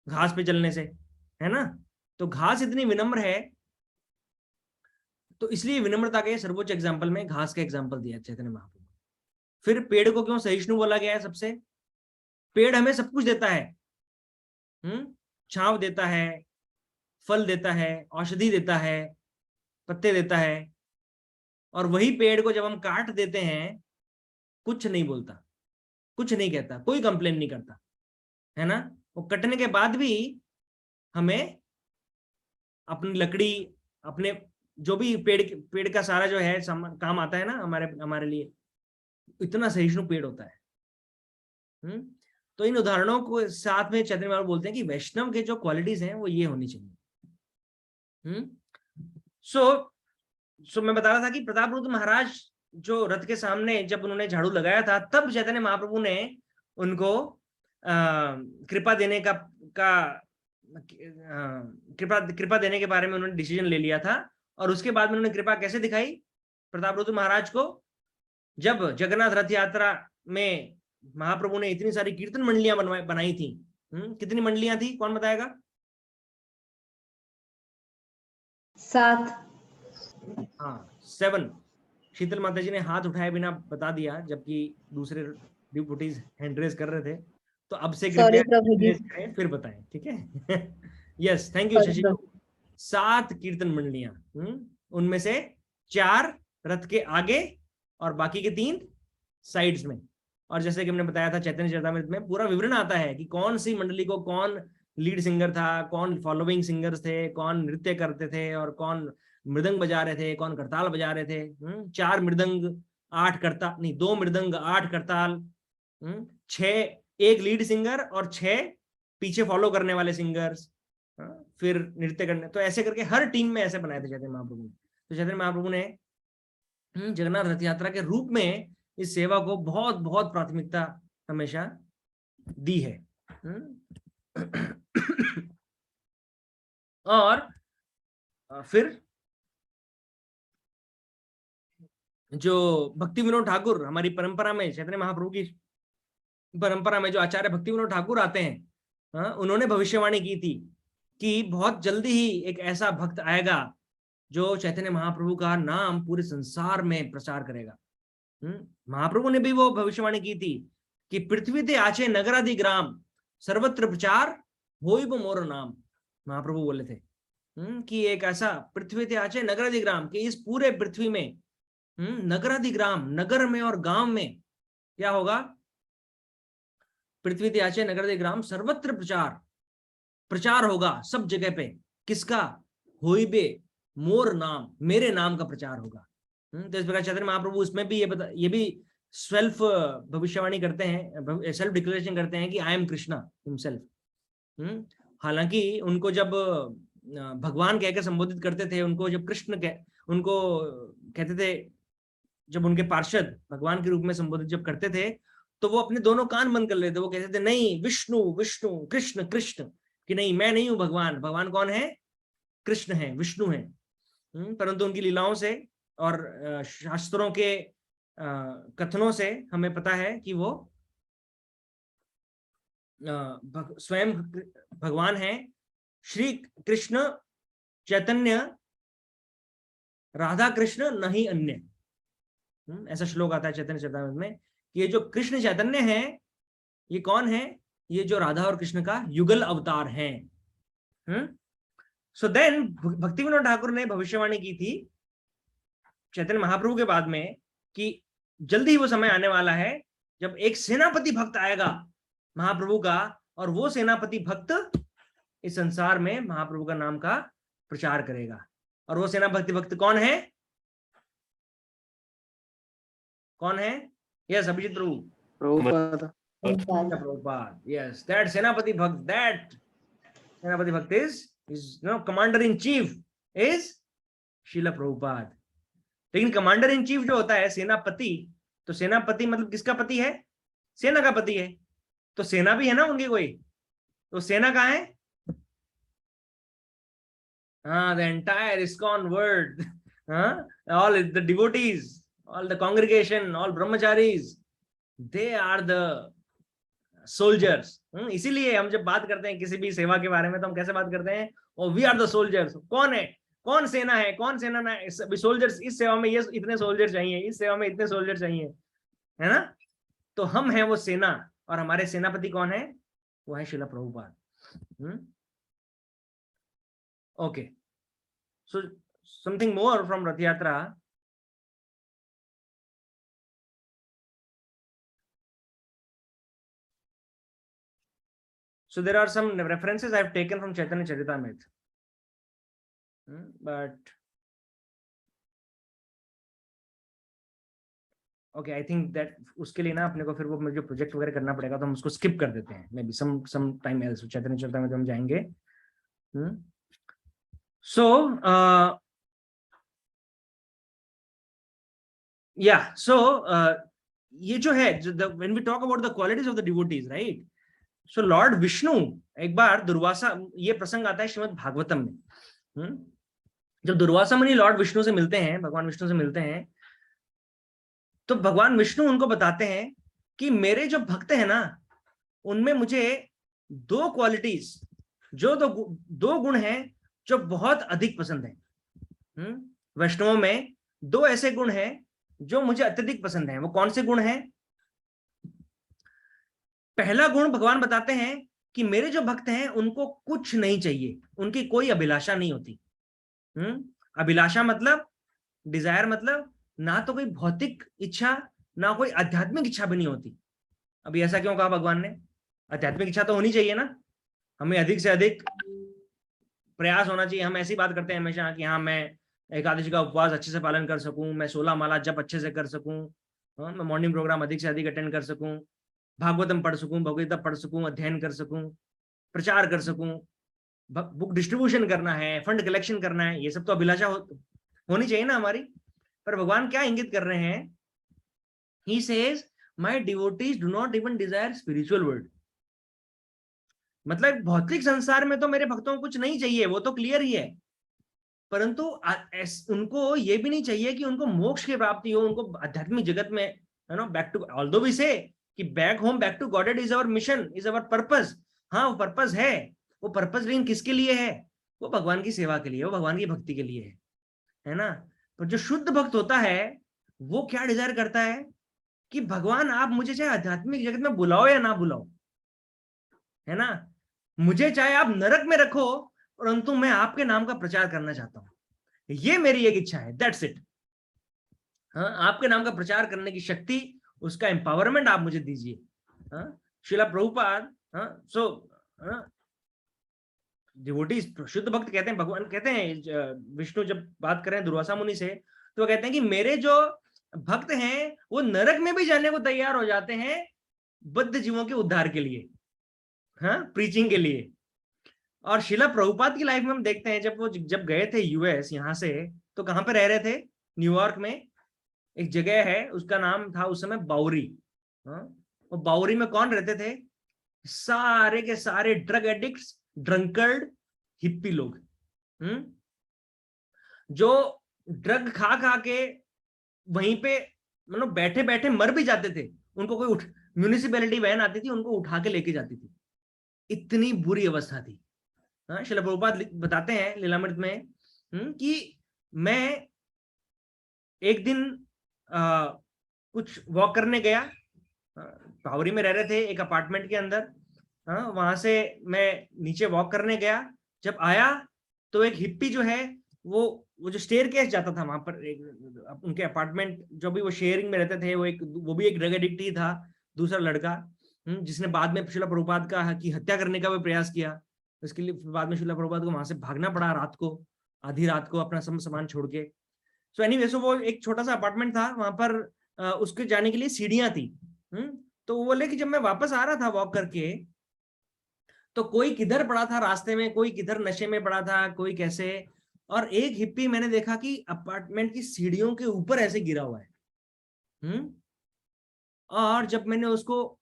घास पे चलने से, है ना। तो घास इतनी विनम्र है, तो इसलिए विनम्रता के सर्वोच्च एग्जाम्पल में घास का एग्जाम्पल दिया चैतन्य महाप्रभु। फिर पेड़ को क्यों सहिष्णु बोला गया है? सबसे, पेड़ हमें सब कुछ देता है, छांव देता है, फल देता है, औषधि देता है, पत्ते देता है, और वही पेड़ को जब हम काट देते हैं कुछ नहीं बोलता, कुछ नहीं कहता, कोई कंप्लेन नहीं करता, है ना। वो कटने के बाद भी हमें अपनी लकड़ी, अपने जो भी पेड़ का सारा जो है काम आता है ना हमारे लिए, इतना सहिष्णु पेड़ होता है। तो इन उदाहरणों को साथ में चैतन्य महाप्रभु बोलते हैं कि वैष्णव के जो क्वालिटीज हैं वो ये होनी चाहिए। सो मैं बता रहा था कि प्रतापरुद्र महाराज जो रथ के सामने जब उन्होंने झाड़ू लगाया था, तब चैतन्य महाप्रभु ने उनको कृपा देने कृपा देने के बारे में उन्होंने डिसीजन ले लिया था। और उसके बाद में उन्होंने कृपा कैसे दिखाई प्रतापरुद्र महाराज को? जब जगन्नाथ रथ यात्रा में महाप्रभु ने इतनी सारी कीर्तन मंडलियां बनाई थी। कितनी मंडलियां थी, कौन बताएगा? 7। हाँ, 7। शीतल माता जी ने हाथ उठाए बिना बता दिया, जबकि दूसरे डिवोटीज हैंड रेज कर रहे थे। तो अब से कृपया फिर बताएं, ठीक है। Yes, thank you Shashi. 7 कीर्तन मंडलियां, उनमें से 4 रथ के आगे और बाकी के 3 साइड्स में। और जैसे कि हमने बताया था चैतन्य चरितामृत में पूरा विवरण आता है कि कौन सी मंडली को कौन लीड सिंगर था, कौन फॉलोइंग सिंगर्स थे, कौन नृत्य करते थे, और कौन मृदंग बजा रहे थे, कौन करताल बजा रहे थे। 4 मृदंग 8 करताल, नहीं 2 मृदंग 8 करताल, 1 लीड सिंगर और 6 पीछे फॉलो करने वाले सिंगर्स, फिर नृत्य करने। तो ऐसे करके हर टीम में ऐसे बनाए थे चैतन्य महाप्रभु ने। तो चैतन्य महाप्रभु ने जगन्नाथ रथ यात्रा के रूप में इस सेवा को बहुत बहुत प्राथमिकता हमेशा दी है। और फिर जो भक्ति विनोद ठाकुर, हमारी परंपरा में, चैतन्य महाप्रभु की परंपरा में जो आचार्य भक्ति विनोद ठाकुर आते हैं, उन्होंने भविष्यवाणी की थी कि बहुत जल्दी ही एक ऐसा भक्त आएगा जो चैतन्य महाप्रभु का नाम पूरे संसार में प्रचार करेगा। महाप्रभु ने भी वो भविष्यवाणी की थी कि पृथ्वी ते आचे नगरादि ग्राम सर्वत्र प्रचार होई वो मोर नाम। महाप्रभु बोले थे कि एक ऐसा पृथ्वी ते आचे नगरादि ग्राम, कि इस पूरे पृथ्वी में नगरादि ग्राम, नगर में और गांव में क्या होगा? पृथ्वी ते आचे नगरादि ग्राम सर्वत्र प्रचार होगा सब जगह पे। किसका? होइबे मोर नाम, मेरे नाम का प्रचार होगा। तो इस प्रकार चैतन्य महाप्रभु इसमें भी ये भी सेल्फ भविष्यवाणी करते हैं, सेल्फ डिक्लेरेशन करते हैं कि आई एम कृष्णा हिमसेल्फ। हालांकि उनको जब भगवान कहकर संबोधित करते थे, उनको जब उनको कहते थे, जब उनके पार्षद भगवान के रूप में संबोधित जब करते थे, तो वो अपने दोनों कान बंद कर लेते। वो कहते थे नहीं, विष्णु विष्णु, कृष्ण कृष्ण, कि नहीं मैं नहीं हूं भगवान। भगवान कौन है? कृष्ण है, विष्णु है। परंतु उनकी लीलाओं से और शास्त्रों के कथनों से हमें पता है कि वो स्वयं भगवान है। श्री कृष्ण चैतन्य राधा कृष्ण नहीं अन्य, ऐसा श्लोक आता है चैतन्य चरितामृत में कि ये जो कृष्ण चैतन्य है, ये कौन है? ये जो राधा और कृष्ण का युगल अवतार हैं। सो देन भक्ति विनोद ठाकुर ने भविष्यवाणी की थी चैतन्य महाप्रभु के बाद में कि जल्दी वो समय आने वाला है जब एक सेनापति भक्त आएगा महाप्रभु का, और वो सेनापति भक्त इस संसार में महाप्रभु का नाम का प्रचार करेगा। और वो सेनापति भक्त कौन है? कौन है? Yes Abhijit Prabhu. Prabhupada. Prabhupada. Yes, that Senapati Bhakt, that Senapati Bhakt is commander in chief is Srila Prabhupada. लेकिन कमांडर इन चीफ जो होता है सेनापति, तो सेनापति मतलब किसका पति है? सेना का पति है। तो सेना भी है ना उनकी कोई, तो सेना कहाँ है? हाँ, the entire ISKCON world, all the devotees, all the congregation, all brahmacharis, they are the soldiers. इसीलिए हम जब बात करते हैं किसी भी सेवा के बारे में तो हम कैसे बात करते हैं? We are the soldiers. कौन है? कौन सेना है? कौन सेना ना? सोल्जर्स, इस सेवा में ये इतने सोल्जर चाहिए, इस सेवा में इतने सोल्जर चाहिए, है ना? तो हम हैं वो सेना, और हमारे सेनापति कौन है? वो है Srila Prabhupada. Okay, so something more from रथ यात्रा। So there are some references I have taken from Chaitanya Charitamrita, but okay, I think that उसके लिए ना अपने को फिर वो जो प्रोजेक्ट वगैरह करना पड़ेगा, तो हम उसको स्किप कर देते हैं। May be some time else चैतन्य चरितामृत हम जाएंगे। So yeah, so ये जो है, when we talk about the qualities of the devotees, right? So Lord Vishnu, एक बार दुर्वासा, ये प्रसंग आता है श्रीमद् भागवतम में। जब दुर्वासा मुनि लॉर्ड विष्णु से मिलते हैं, भगवान विष्णु से मिलते हैं, तो भगवान विष्णु उनको बताते हैं कि मेरे जो भक्त हैं ना, उनमें मुझे दो क्वालिटीज, जो दो गुण हैं जो बहुत अधिक पसंद है। वैष्णवों में दो ऐसे गुण हैं जो मुझे अत्यधिक पसंद हैं। वो कौन से गुण हैं? पहला गुण भगवान बताते हैं कि मेरे जो भक्त हैं उनको कुछ नहीं चाहिए, उनकी कोई अभिलाषा नहीं होती। अभिलाषा मतलब, डिजायर मतलब, ना तो कोई भौतिक इच्छा, ना कोई आध्यात्मिक इच्छा भी नहीं होती। अभी ऐसा क्यों कहा भगवान ने? आध्यात्मिक इच्छा तो होनी चाहिए ना, हमें अधिक से अधिक प्रयास होना चाहिए। हम ऐसी बात करते हैं हमेशा कि हाँ, मैं एकादशी का उपवास अच्छे से पालन कर सकूं, मैं 16 माला जप अच्छे से कर सकूं, मैं मॉर्निंग प्रोग्राम अधिक से अधिक अटेंड कर सकूं, भागवतम पढ़ सकूं, भगवद्गीता पढ़ सकूं, अध्ययन कर सकूं, प्रचार कर सकूं, बुक डिस्ट्रीब्यूशन करना है, फंड कलेक्शन करना है, ये सब तो अभिलाषा होनी चाहिए ना हमारी। पर भगवान क्या इंगित कर रहे हैं? He says, my devotees do not even desire spiritual world. मतलब भौतिक संसार में तो मेरे भक्तों को कुछ नहीं चाहिए, वो तो क्लियर ही है, परंतु उनको ये भी नहीं चाहिए कि उनको मोक्ष की प्राप्ति हो, उनको आध्यात्मिक जगत में, you know, back to, although we say कि back home, back to godhead is our mission, is our purpose. हाँ, वो पर्पस है, वो पर्पस लेकिन किसके लिए है? वो भगवान की सेवा के लिए, वो भगवान की भक्ति के लिए है ना। पर जो शुद्ध भक्त होता है वो क्या डिजायर करता है कि भगवान आप मुझे चाहे आध्यात्मिक जगत में बुलाओ या ना बुलाओ, है ना, मुझे चाहे आप नरक में रखो, परंतु मैं आपके नाम का प्रचार करना चाहता हूं, ये मेरी एक इच्छा है, दैट्स इट। हाँ, आपके नाम का प्रचार करने की शक्ति, उसका एम्पावरमेंट आप मुझे दीजिए। हाँ, श्रीला प्रभुपाद, हाँ, सो डिवोटीज, शुद्ध भक्त कहते हैं, भगवान कहते हैं, विष्णु जब बात करें दुर्वासा मुनि से, तो कहते हैं कि मेरे जो भक्त हैं वो नरक में भी जाने को तैयार हो जाते हैं बद्ध जीवों के उद्धार के लिए, हाँ, प्रीचिंग के लिए। और शिला प्रभुपाद की लाइफ में हम देखते हैं, जब गए थे यूएस यहाँ से, तो कहाँ पे रह रहे थे? न्यूयॉर्क में एक जगह है, उसका नाम था उस समय बाउरी। हाँ, वो बाउरी में कौन रहते थे? सारे के सारे ड्रग एडिक्ट्स, ड्रंकर्ड, हिप्पी लोग, जो ड्रग खा खा के वहीं पे मतलब बैठे बैठे मर भी जाते थे। उनको कोई म्यूनिसिपैलिटी वैन आती थी, उनको उठा के लेके जाती थी, इतनी बुरी अवस्था थी। हाँ, श्रील प्रभुपाद बताते हैं लीलामृत में कि मैं एक दिन कुछ वॉक करने गया, पावरी में रह रहे थे एक अपार्टमेंट के अंदर। हाँ, वहां से मैं नीचे वॉक करने गया, जब आया तो एक हिप्पी जो है वो जो स्टेयर केस जाता था वहां पर, उनके अपार्टमेंट जो भी वो शेयरिंग में रहते थे, वो भी एक ड्रग एडिक्ट ही था, दूसरा लड़का, जिसने बाद में श्रील प्रभुपाद की हत्या करने का भी प्रयास किया। इसके लिए बाद में श्रील प्रभुपाद को वहां से भागना पड़ा रात को, आधी रात को अपना सब सामान छोड़ के। सो एनीवे, सो वो एक छोटा सा अपार्टमेंट था, वहां पर उसके जाने के लिए सीढ़ियां थी। तो वो बोले कि जब मैं वापस आ रहा था वॉक करके, तो कोई किधर पड़ा था रास्ते में, कोई किधर नशे में पड़ा था, कोई कैसे, और एक हिप्पी मैंने देखा कि अपार्टमेंट की सीढ़ियों के ऊपर ऐसे गिरा हुआ है। और जब मैंने उसको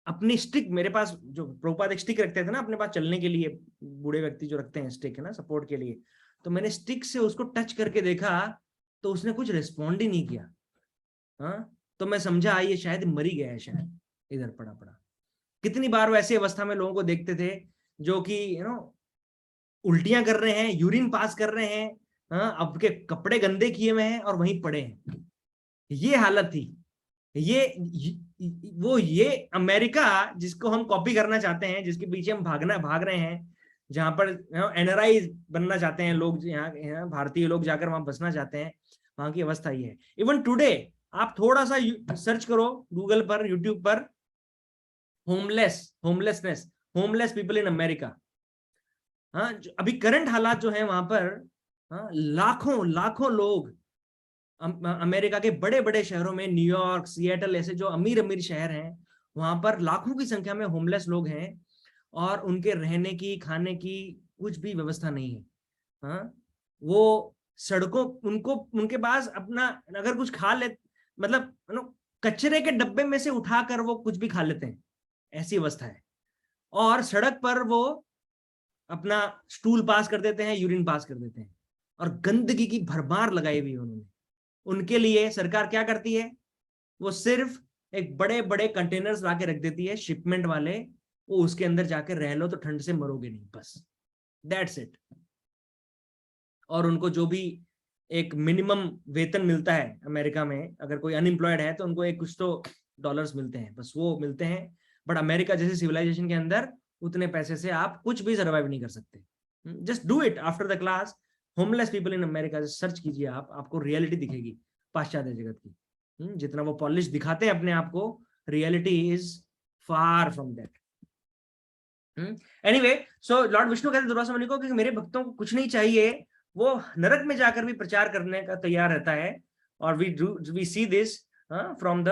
अपनी स्टिक, मेरे पास जो प्रभुपाद एक स्टिक रखते थे ना अपने पास चलने के लिए, बूढ़े व्यक्ति जो रखते हैं स्टिक है ना सपोर्ट के लिए, तो मैंने स्टिक से उसको टच करके देखा तो उसने कुछ रिस्पॉन्ड ही नहीं किया। तो मैं समझा ये शायद मर ही गया है, शायद इधर पड़ा पड़ा। कितनी बार वैसी अवस्था में लोगों को देखते थे जो कि उल्टियां कर रहे हैं, यूरिन पास कर रहे हैं, अब के कपड़े गंदे किए हुए हैं और वहीं पड़े हैं। ये हालत थी। ये अमेरिका जिसको हम कॉपी करना चाहते हैं, जिसके पीछे हम भाग रहे हैं, जहां पर एनआरआई बनना चाहते हैं लोग, यहाँ भारतीय लोग जाकर वहां बसना चाहते हैं, वहां की अवस्था ये है। इवन टुडे आप थोड़ा सा सर्च करो गूगल पर, यूट्यूब पर, होमलेस पीपल इन अमेरिका। अभी करंट हालात जो है वहां पर, लाखों लोग अमेरिका के बड़े बड़े शहरों में, न्यूयॉर्क, सिएटल, ऐसे जो अमीर शहर हैं, वहां पर लाखों की संख्या में होमलेस लोग हैं और उनके रहने की, खाने की कुछ भी व्यवस्था नहीं है। वो सड़कों, उनके पास अपना अगर कुछ खा ले, मतलब कचरे के डब्बे में से उठाकर वो कुछ भी खा लेते हैं, ऐसी अवस्था है। और सड़क पर वो अपना स्टूल पास कर देते हैं, यूरिन पास कर देते हैं, और गंदगी की भरमार लगाई हुई उन्होंने। उनके लिए सरकार क्या करती है, वो सिर्फ एक बड़े बड़े कंटेनर्स ला के रख देती है, शिपमेंट वाले, वो उसके अंदर जाकर रह लो तो ठंड से मरोगे नहीं, बस दैट्स इट। और उनको जो भी एक मिनिमम वेतन मिलता है अमेरिका में, अगर कोई अनएम्प्लॉयड है तो उनको एक कुछ तो डॉलर्स मिलते हैं, बस वो मिलते हैं। बट अमेरिका जैसे सिविलाइजेशन के अंदर उतने पैसे से आप कुछ भी सर्वाइव नहीं कर सकते। Just do it after the class, homeless people in America, search कीजिए आप, आपको रियलिटी दिखेगी पाश्चात्य जगत की। जितना वो पॉलिश दिखाते हैं अपने आप को, reality is far from that. Anyway, so Lord Vishnu कहते दुर्वासा मुनि को कि मेरे भक्तों को कुछ नहीं चाहिए, वो नरक में जाकर भी प्रचार करने का तैयार रहता है। और we see this from the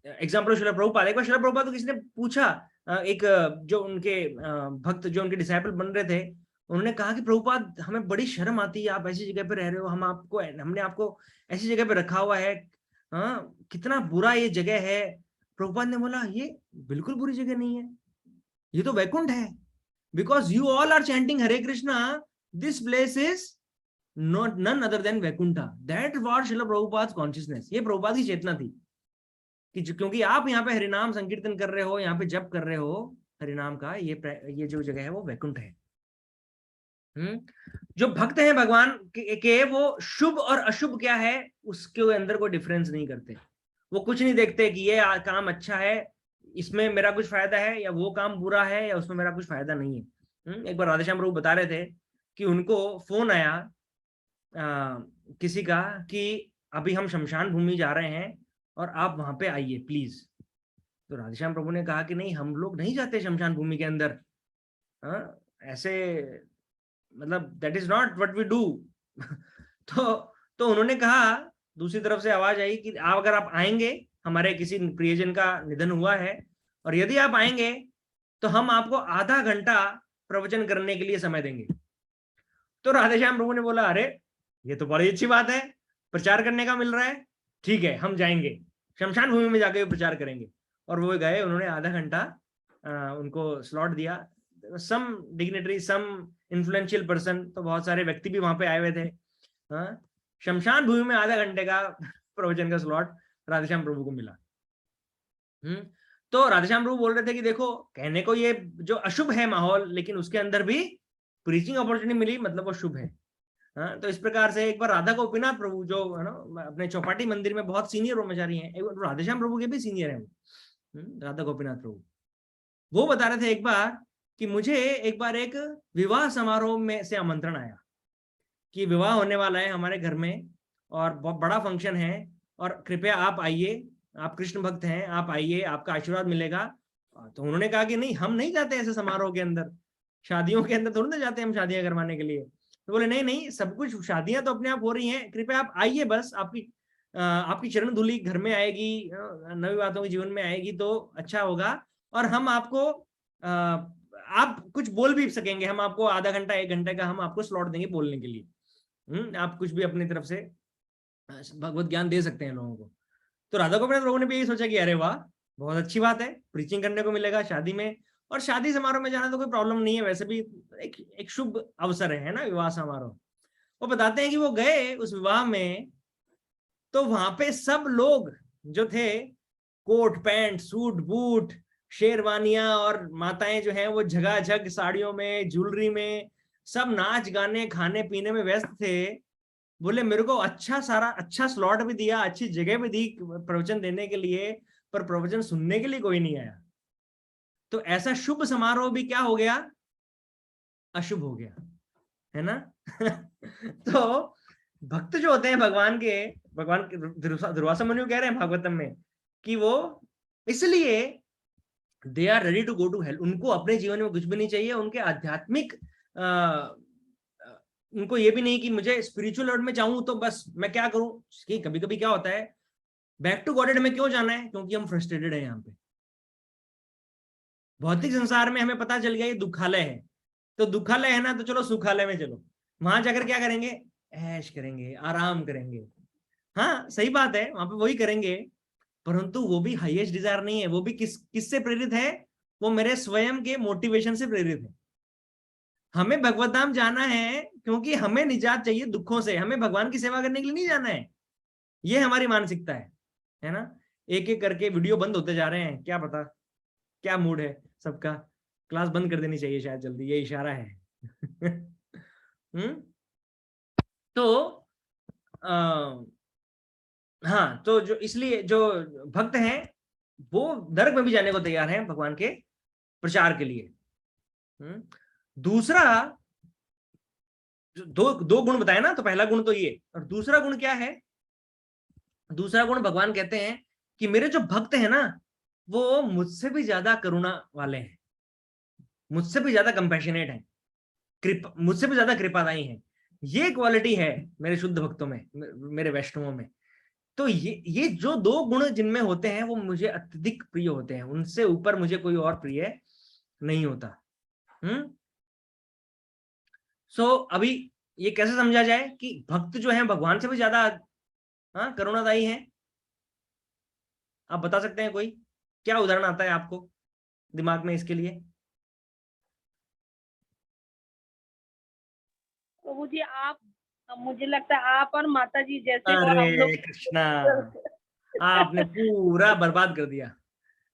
example Srila Prabhupada. एक बार श्रील प्रभुपाद को किसी ने पूछा, एक जो उनके भक्त, जो उनके डिसाइपल बन रहे थे, उन्होंने कहा कि प्रभुपाद हमें बड़ी शर्म आती है, आप ऐसी जगह पे रह रहे हो, हमने आपको ऐसी जगह पे रखा हुआ है, कितना बुरा ये जगह है। प्रभुपाद ने बोला ये बिल्कुल बुरी जगह नहीं है, ये तो वैकुंठ है, because you all are chanting Hare Krishna, this place is not none other than Vaikuntha. That was Srila Prabhupada consciousness, ये प्रभुपाद की चेतना थी कि क्योंकि आप यहाँ पे हरिनाम संकीर्तन कर रहे हो, यहाँ पे जप कर रहे हो हरिनाम का, ये जो जगह है वो वैकुंठ है। जो भक्त हैं भगवान के वो शुभ और अशुभ क्या है उसके अंदर कोई डिफरेंस नहीं करते। वो कुछ नहीं देखते कि ये काम अच्छा है, इसमें मेरा कुछ फायदा है, या वो काम बुरा है, या उसमें मेरा कुछ फायदा नहीं है। एक बार राधेश्याम प्रभु बता रहे थे कि उनको फोन आया किसी का कि अभी हम शमशान भूमि जा रहे हैं और आप वहां पे आइए प्लीज। तो राधेश्याम प्रभु ने कहा कि नहीं, हम लोग नहीं जाते शमशान भूमि के अंदर, ऐसे मतलब that is not what we do. तो उन्होंने कहा, दूसरी तरफ से आवाज आई कि अगर आप आएंगे, हमारे किसी प्रियजन का निधन हुआ है, और यदि आप आएंगे तो हम आपको आधा घंटा प्रवचन करने के लिए समय देंगे। तो राधेश्याम प्रभु ने बोला, अरे ये तो बड़ी अच्छी बात है, प्रचार करने का मिल रहा है, ठीक है हम जाएंगे, शमशान भूमि में जाके प्रचार करेंगे। और वो गए, उन्होंने आधा घंटा उनको स्लॉट दिया। सम डिग्नेटरी, सम इन्फ्लुएंशियल पर्सन, तो बहुत सारे व्यक्ति भी वहां पे आए हुए थे। शमशान भूमि में आधा घंटे का प्रवचन का स्लॉट राधेश्याम प्रभु को मिला। तो राधेश्याम प्रभु बोल रहे थे कि देखो, कहने को ये जो अशुभ है माहौल, लेकिन उसके अंदर भी प्रीचिंग अपॉर्चुनिटी मिली, मतलब वो शुभ है। तो इस प्रकार से एक बार राधा गोपीनाथ प्रभु जो है ना अपने चौपाटी मंदिर में बहुत सीनियर ब्रह्मचारी हैं, राधेश्याम प्रभु के भी सीनियर हैं, राधा गोपीनाथ प्रभु, वो बता रहे थे एक बार कि मुझे एक बार एक विवाह समारोह में से आमंत्रण आया कि विवाह होने वाला है हमारे घर में और बहुत बड़ा फंक्शन है, और कृपया आप आइए, आप कृष्ण भक्त हैं, आप आइए, आपका आशीर्वाद मिलेगा। तो उन्होंने कहा कि नहीं, हम नहीं जाते ऐसे समारोह के अंदर, शादियों के अंदर थोड़ी ना जाते हैं हम शादियां करवाने के लिए। तो बोले नहीं नहीं, सब कुछ शादियां तो अपने आप हो रही हैं, कृपया आप आइए, बस आपकी चरण धूलि घर में आएगी, नवी बातों के जीवन में आएगी तो अच्छा होगा। और हम आपको आप कुछ बोल भी सकेंगे, हम आपको आधा घंटा 1 घंटे का हम आपको स्लॉट देंगे बोलने के लिए। आप कुछ भी अपनी तरफ से भगवत ज्ञान दे सकते हैं लोगों को। तो राधा गोविंद लोगों ने भी यही सोचा कि अरे वाह, बहुत अच्छी बात है, प्रीचिंग करने को मिलेगा शादी में। और शादी समारोह में जाना तो कोई प्रॉब्लम नहीं है, वैसे भी एक शुभ अवसर है ना, विवाह समारोह। वो बताते हैं कि वो गए उस विवाह में, तो वहां पे सब लोग जो थे, कोट पैंट सूट बूट शेरवानियां, और माताएं जो हैं वो झगाझग साड़ियों में, ज्वेलरी में, सब नाच गाने खाने पीने में व्यस्त थे। बोले मेरे को अच्छा स्लॉट भी दिया, अच्छी जगह भी दी प्रवचन देने के लिए, पर प्रवचन सुनने के लिए कोई नहीं आया। तो ऐसा शुभ समारोह भी क्या हो गया, अशुभ हो गया, है ना। तो भक्त जो होते हैं भगवान के दुर्वासा मुनि कह रहे हैं भागवतम में कि वो इसलिए they are ready to go to hell. उनको अपने जीवन में कुछ भी नहीं चाहिए, उनके आध्यात्मिक उनको ये भी नहीं कि मुझे स्पिरिचुअल वर्ल्ड में जाऊं तो बस मैं क्या करूं। कि कभी कभी क्या होता है, बैक टू गॉडेड में क्यों जाना है, क्योंकि हम फ्रस्ट्रेटेड है। यहाँ पे भौतिक संसार में हमें पता चल गया ये दुखालय है, तो दुखालय है ना, तो चलो सुखालय में चलो, वहां जाकर क्या करेंगे, ऐश करेंगे, आराम करेंगे। हाँ सही बात है, वहां पे वही करेंगे, परंतु वो भी हाईएस्ट डिजायर नहीं है। वो भी किससे प्रेरित है, वो मेरे स्वयं के मोटिवेशन से प्रेरित है। हमें भगवत धाम जाना है क्योंकि हमें निजात चाहिए दुखों से, हमें भगवान की सेवा करने के लिए नहीं जाना है। ये हमारी मानसिकता है ना। एक एक करके वीडियो बंद होते जा रहे हैं, क्या पता क्या मूड है सबका, क्लास बंद कर देनी चाहिए शायद जल्दी, ये इशारा है। तो हाँ, तो जो इसलिए जो भक्त हैं वो नरक में भी जाने को तैयार हैं भगवान के प्रचार के लिए। दूसरा दो गुण बताए ना, तो पहला गुण तो ये, और दूसरा गुण क्या है, दूसरा गुण भगवान कहते हैं कि मेरे जो भक्त हैं ना वो मुझसे भी ज्यादा करुणा वाले हैं, मुझसे भी ज्यादा कंपैशनेट हैं, मुझसे भी ज्यादा कृपादायी हैं। ये क्वालिटी है मेरे शुद्ध भक्तों में, मेरे वैष्णवों में। तो ये जो 2 गुण जिनमें होते हैं वो मुझे अत्यधिक प्रिय होते हैं, उनसे ऊपर मुझे कोई और प्रिय नहीं होता। सो अभी ये कैसे समझा जाए कि भक्त जो है भगवान से भी ज्यादा करुणादायी हैं। आप बता सकते हैं कोई, क्या उदाहरण आता है आपको दिमाग में इसके लिए? प्रभु जी आप, मुझे लगता है आप और माता जी जैसे, और हम अरे लोग कृष्णा, आपने पूरा बर्बाद कर दिया,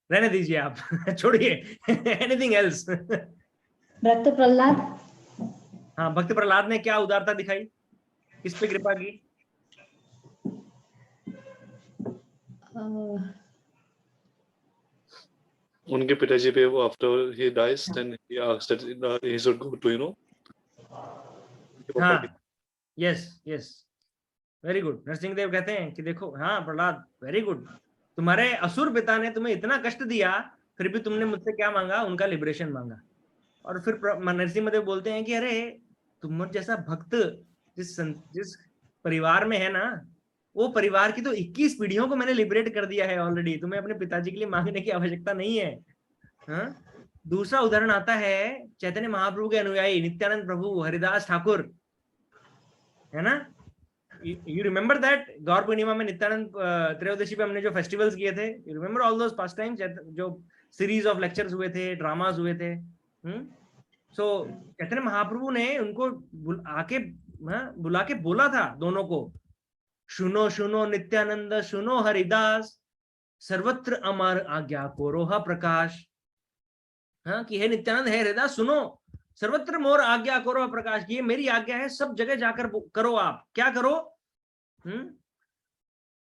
रहने दीजिए आप। छोड़िए। Anything else? भक्त प्रहलाद। हाँ, भक्त प्रहलाद ने क्या उदारता दिखाई, किस पे कृपा की? उनके पिताजी पे वो after he dies then he asked that he should go to हाँ, yes yes, very good. Narsingh Dev कहते हैं कि देखो, हाँ प्रहलाद वेरी गुड, तुम्हारे असुर पिता ने तुम्हें इतना कष्ट दिया, फिर भी तुमने मुझसे क्या मांगा, उनका लिबरेशन मांगा। और फिर नरसिंह देव बोलते हैं कि अरे तुम जैसा भक्त जिस परिवार में है ना, वो परिवार की तो 21 पीढ़ियों को मैंने लिबरेट कर दिया है ऑलरेडी, तुम्हें अपने पिताजी के लिए मांगने की आवश्यकता नहीं है। हाँ? दूसरा उदाहरण आता है चैतन्य महाप्रभु के अनुयायी नित्यानंद प्रभु हरिदास ठाकुर, है ना। यू रिमेम्बर दैट गौर पूर्णिमा में नित्यानंद त्रयोदशी पे हमने जो फेस्टिवल्स किए थे, you remember all those past times, जो सीरीज ऑफ लेक्चर्स हुए थे, ड्रामास हुए थे। सो चैतन्य महाप्रभु ने उनको बुला के बोला था दोनों को, सुनो सुनो नित्यानंद, सुनो हरिदास, सर्वत्र अमर आज्ञा को रोहा प्रकाश। हाँ, कि हे नित्यानंद, हे हरिदास, सुनो, सर्वत्र मोर आज्ञा करो प्रकाश, ये मेरी आज्ञा है, सब जगह जाकर करो। आप क्या करो?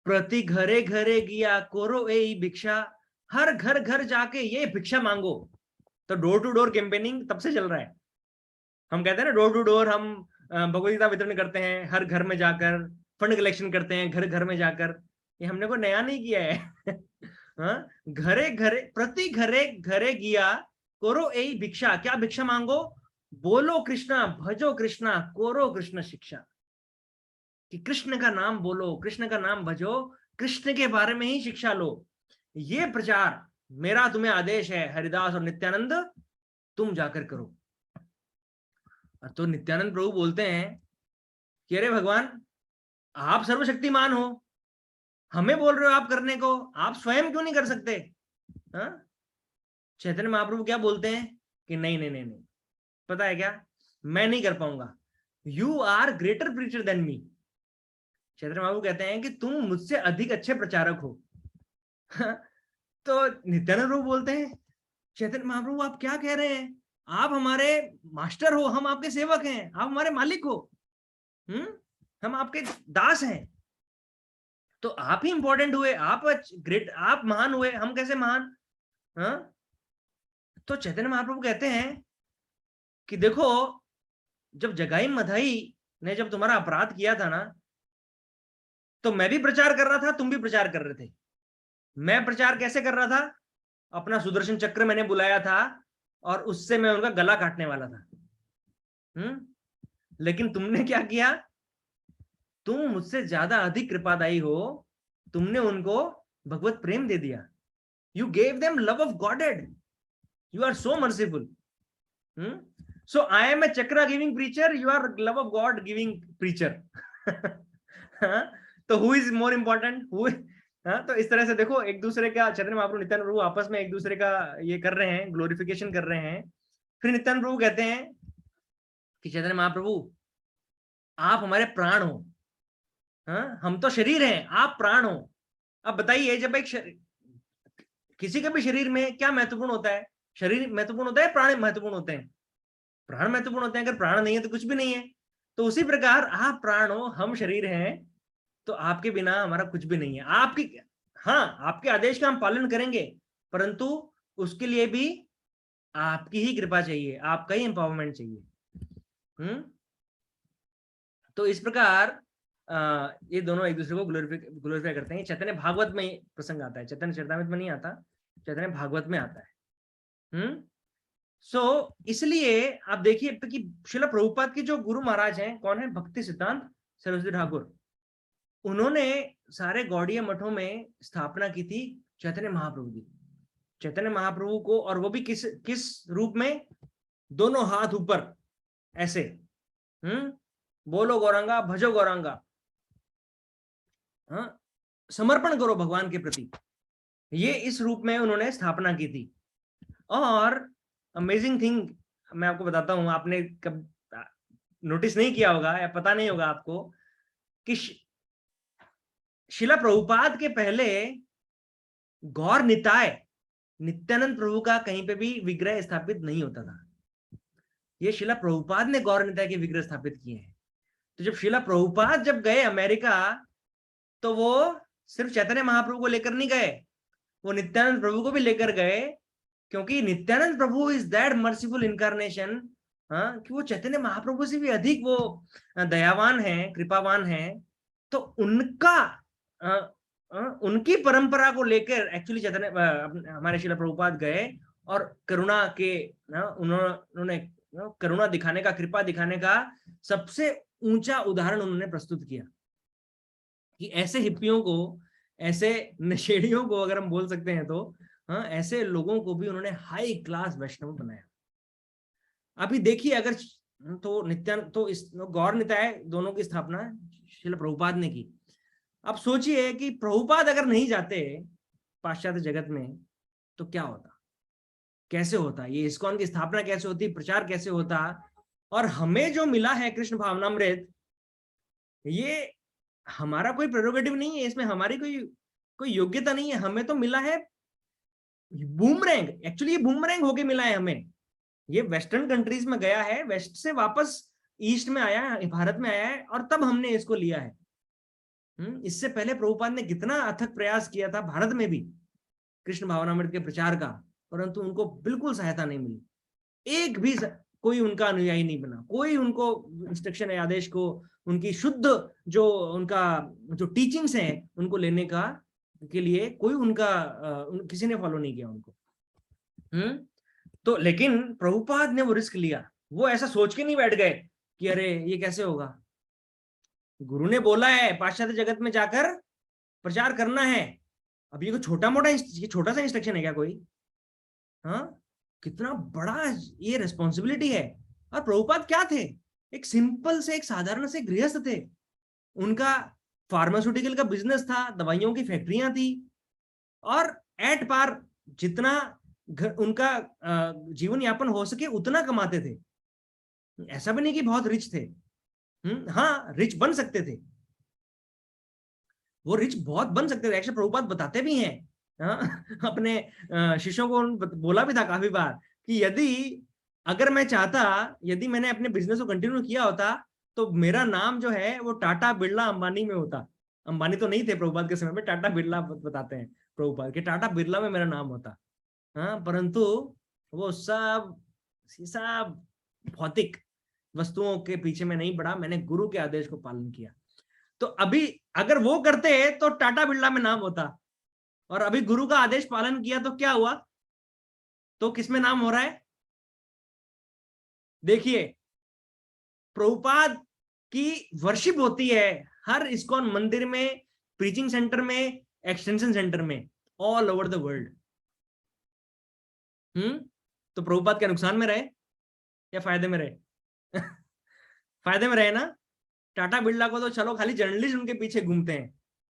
प्रति घरे घरे गया करो ए भिक्षा, हर घर घर जाके ये भिक्षा मांगो। तो डोर टू डोर कैंपेनिंग तब से चल रहा है। हम कहते हैं ना डोर टू डोर हम भगवद गीता वितरण करते हैं, हर घर में जाकर फंड कलेक्शन करते हैं, घर घर में जाकर। ये हमने को नया नहीं किया है। घरे घरे प्रति घरे घरे गया करो ए भिक्षा, क्या भिक्षा मांगो? बोलो कृष्णा, भजो कृष्णा, कोरो कृष्ण शिक्षा, कि कृष्ण का नाम बोलो, कृष्ण का नाम भजो, कृष्ण के बारे में ही शिक्षा लो। ये प्रचार मेरा तुम्हें आदेश है हरिदास और नित्यानंद, तुम जाकर करो। तो नित्यानंद प्रभु बोलते हैं कि अरे भगवान, आप सर्वशक्तिमान हो, हमें बोल रहे हो आप करने को, आप स्वयं क्यों नहीं कर सकते? हाँ? चैतन्य महाप्रभु क्या बोलते हैं कि नहीं नहीं नहीं नहीं, पता है क्या, मैं नहीं कर पाऊंगा, you are greater preacher than me. Chaitanya Mahaprabhu कहते हैं कि तुम मुझसे अधिक अच्छे प्रचारक हो। तो नित्यानंद प्रभु बोलते हैं, चैतन्य महाप्रभु आप क्या कह रहे हैं, आप हमारे मास्टर हो, हम आपके सेवक हैं, आप हमारे मालिक हो, हम आपके दास हैं, तो आप ही इंपॉर्टेंट हुए, आप ग्रेट, आप महान हुए, हम कैसे महान? हाँ? तो चैतन्य महाप्रभु कहते हैं कि देखो, जब जगाई मधाई ने जब तुम्हारा अपराध किया था ना, तो मैं भी प्रचार कर रहा था, तुम भी प्रचार कर रहे थे। मैं प्रचार कैसे कर रहा था? अपना सुदर्शन चक्र मैंने बुलाया था और उससे मैं उनका गला काटने वाला था। लेकिन तुमने क्या किया? तुम मुझसे ज्यादा अधिक कृपादायी हो, तुमने उनको भगवत प्रेम दे दिया। You gave them love of godhead, you are so merciful. So I am a chakra giving preacher, you are love of God giving preacher. तो who is more important? तो इस तरह से देखो, एक दूसरे का चैतन्य महाप्रभु नित्यानंद प्रभु आपस में एक दूसरे का ये कर रहे हैं, ग्लोरिफिकेशन कर रहे हैं। फिर नित्यानंद प्रभु कहते हैं कि चैतन्य महाप्रभु आप हमारे प्राण हो, हम तो शरीर हैं, आप प्राण हो। अब बताइए, जब एक किसी के भी शरीर में क्या महत्वपूर्ण होता है? शरीर महत्वपूर्ण होता है, प्राण महत्वपूर्ण होते हैं? प्राण महत्वपूर्ण होते हैं। अगर प्राण नहीं है तो कुछ भी नहीं है। तो उसी प्रकार आप प्राण हो, हम शरीर हैं, तो आपके बिना हमारा कुछ भी नहीं है। आपके आदेश का हम पालन करेंगे, परंतु उसके लिए भी आपकी ही कृपा चाहिए, आपका ही एम्पावरमेंट चाहिए। तो इस प्रकार ये दोनों एक दूसरे को ग्लोरीफाई करते हैं। चैतन्य भागवत में प्रसंग आता है, चैतन्य चरितामृत में नहीं आता, चैतन्य भागवत में आता है। इसलिए आप देखिए कि श्रील प्रभुपाद की जो गुरु महाराज हैं, कौन है? भक्ति सिद्धांत सरस्वती ठाकुर। उन्होंने सारे गौड़ीय मठों में स्थापना की थी चैतन्य महाप्रभु की। चैतन्य महाप्रभु को, और वो भी किस रूप में? दोनों हाथ ऊपर ऐसे, बोलो गौरांगा, भजो गौरांगा, समर्पण करो भगवान के प्रति। ये इस रूप में उन्होंने स्थापना की थी। और अमेजिंग थिंग मैं आपको बताता हूं, आपने कब नोटिस नहीं किया होगा या पता नहीं होगा आपको, कि श्रील प्रभुपाद के पहले गौर निताय नित्यानंद प्रभु का कहीं पे भी विग्रह स्थापित नहीं होता था। ये श्रील प्रभुपाद ने गौर निताय के विग्रह स्थापित किए हैं। तो जब श्रील प्रभुपाद जब गए अमेरिका, तो वो सिर्फ चैतन्य महाप्रभु को लेकर नहीं गए, वो नित्यानंद प्रभु को भी लेकर गए, क्योंकि नित्यानंद प्रभु इज दैट मर्सीफुल इनकारनेशन, कि वो चैतन्य महाप्रभु से भी अधिक वो दयावान है, कृपावान है। तो उनकी परंपरा को लेकर एक्चुअली चैतन्य हमारे श्रील प्रभुपाद गए और करुणा के उन्होंने करुणा दिखाने का, कृपा दिखाने का सबसे ऊंचा उदाहरण उन्होंने प्रस्तुत किया, कि ऐसे हिप्पियों को, ऐसे नशेड़ियों को, अगर हम बोल सकते हैं तो, ऐसे लोगों को भी उन्होंने हाई क्लास वैष्णव बनाया। अभी देखिए, अगर तो इस गौर निताय दोनों की स्थापना श्रील प्रभुपाद ने की। अब सोचिए कि प्रभुपाद अगर नहीं जाते पाश्चात्य जगत में, तो क्या होता, कैसे होता, ये इस्कॉन की स्थापना कैसे होती, प्रचार कैसे होता। और हमें जो मिला है कृष्ण भावनामृत, ये हमारा कोई प्रेरोगेटिव नहीं है, इसमें हमारी कोई योग्यता नहीं है। हमें तो मिला है बूमरैंग, एक्चुअली ये बूमरैंग होके मिला है हमें। ये वेस्टर्न कंट्रीज में गया है, वेस्ट से वापस ईस्ट में आया है, भारत में आया है, और तब हमने इसको लिया है। इससे पहले प्रभुपाद ने कितना अथक प्रयास किया था भारत में भी कृष्ण भावनामृत के प्रचार का, परंतु उनको बिल्कुल सहायता नहीं मिली। एक भी कोई उनका अनुयायी नहीं बना, कोई उनको इंस्ट्रक्शन या आदेश को, उनकी शुद्ध जो टीचिंग्स हैं उनको लेने के लिए कोई किसी ने फॉलो नहीं किया उनको। तो लेकिन प्रभुपाद ने वो रिस्क लिया वो ऐसा सोच के नहीं बैठ गए कि अरे ये कैसे होगा, गुरु ने बोला है पाश्चात्य जगत में जाकर प्रचार करना है। अब ये कोई छोटा सा इंस्ट्रक्शन है क्या कोई? हाँ, कितना बड़ा ये रिस्पॉन्सिबिलिटी है। और प्रभुपाद क्या थे? एक सिंपल से, एक साधारण से गृहस्थ थे। उनका फार्मास्यूटिकल का बिजनेस था, दवाइयों की फैक्ट्रियां थी, और एट पार जितना उनका जीवन यापन हो सके उतना कमाते थे। ऐसा भी नहीं कि बहुत रिच थे। हाँ, रिच बन सकते थे, वो रिच बहुत बन सकते थे। एक्चुअली प्रभुपाद बताते भी हैं, अपने शिष्यों को बोला भी था काफी बार कि अगर मैं चाहता, यदि मैंने अपने बिजनेस को कंटिन्यू किया होता तो मेरा नाम जो है वो टाटा बिरला अंबानी में होता। अंबानी तो नहीं थे प्रभुपाद के समय में, टाटा बिरला बताते हैं प्रभुपाद कि टाटा बिरला में मेरा नाम होता। हाँ, परंतु वो सब भौतिक वस्तुओं के पीछे में नहीं बढ़ा, मैंने गुरु के आदेश को पालन किया। तो अभी अगर वो करते तो टाटा बिरला में नाम होता, और अभी गुरु का आदेश पालन किया तो क्या हुआ? तो किसमें नाम हो रहा है? देखिए, प्रभुपाद की वर्शिप होती है हर इस्कॉन मंदिर में, प्रीचिंग सेंटर में, एक्सटेंशन सेंटर में, ऑल ओवर द वर्ल्ड। तो प्रभुपाद क्या नुकसान में रहे या फायदे में रहे? फायदे में रहे ना। टाटा बिरला को तो चलो खाली जर्नलिस्ट उनके पीछे घूमते हैं,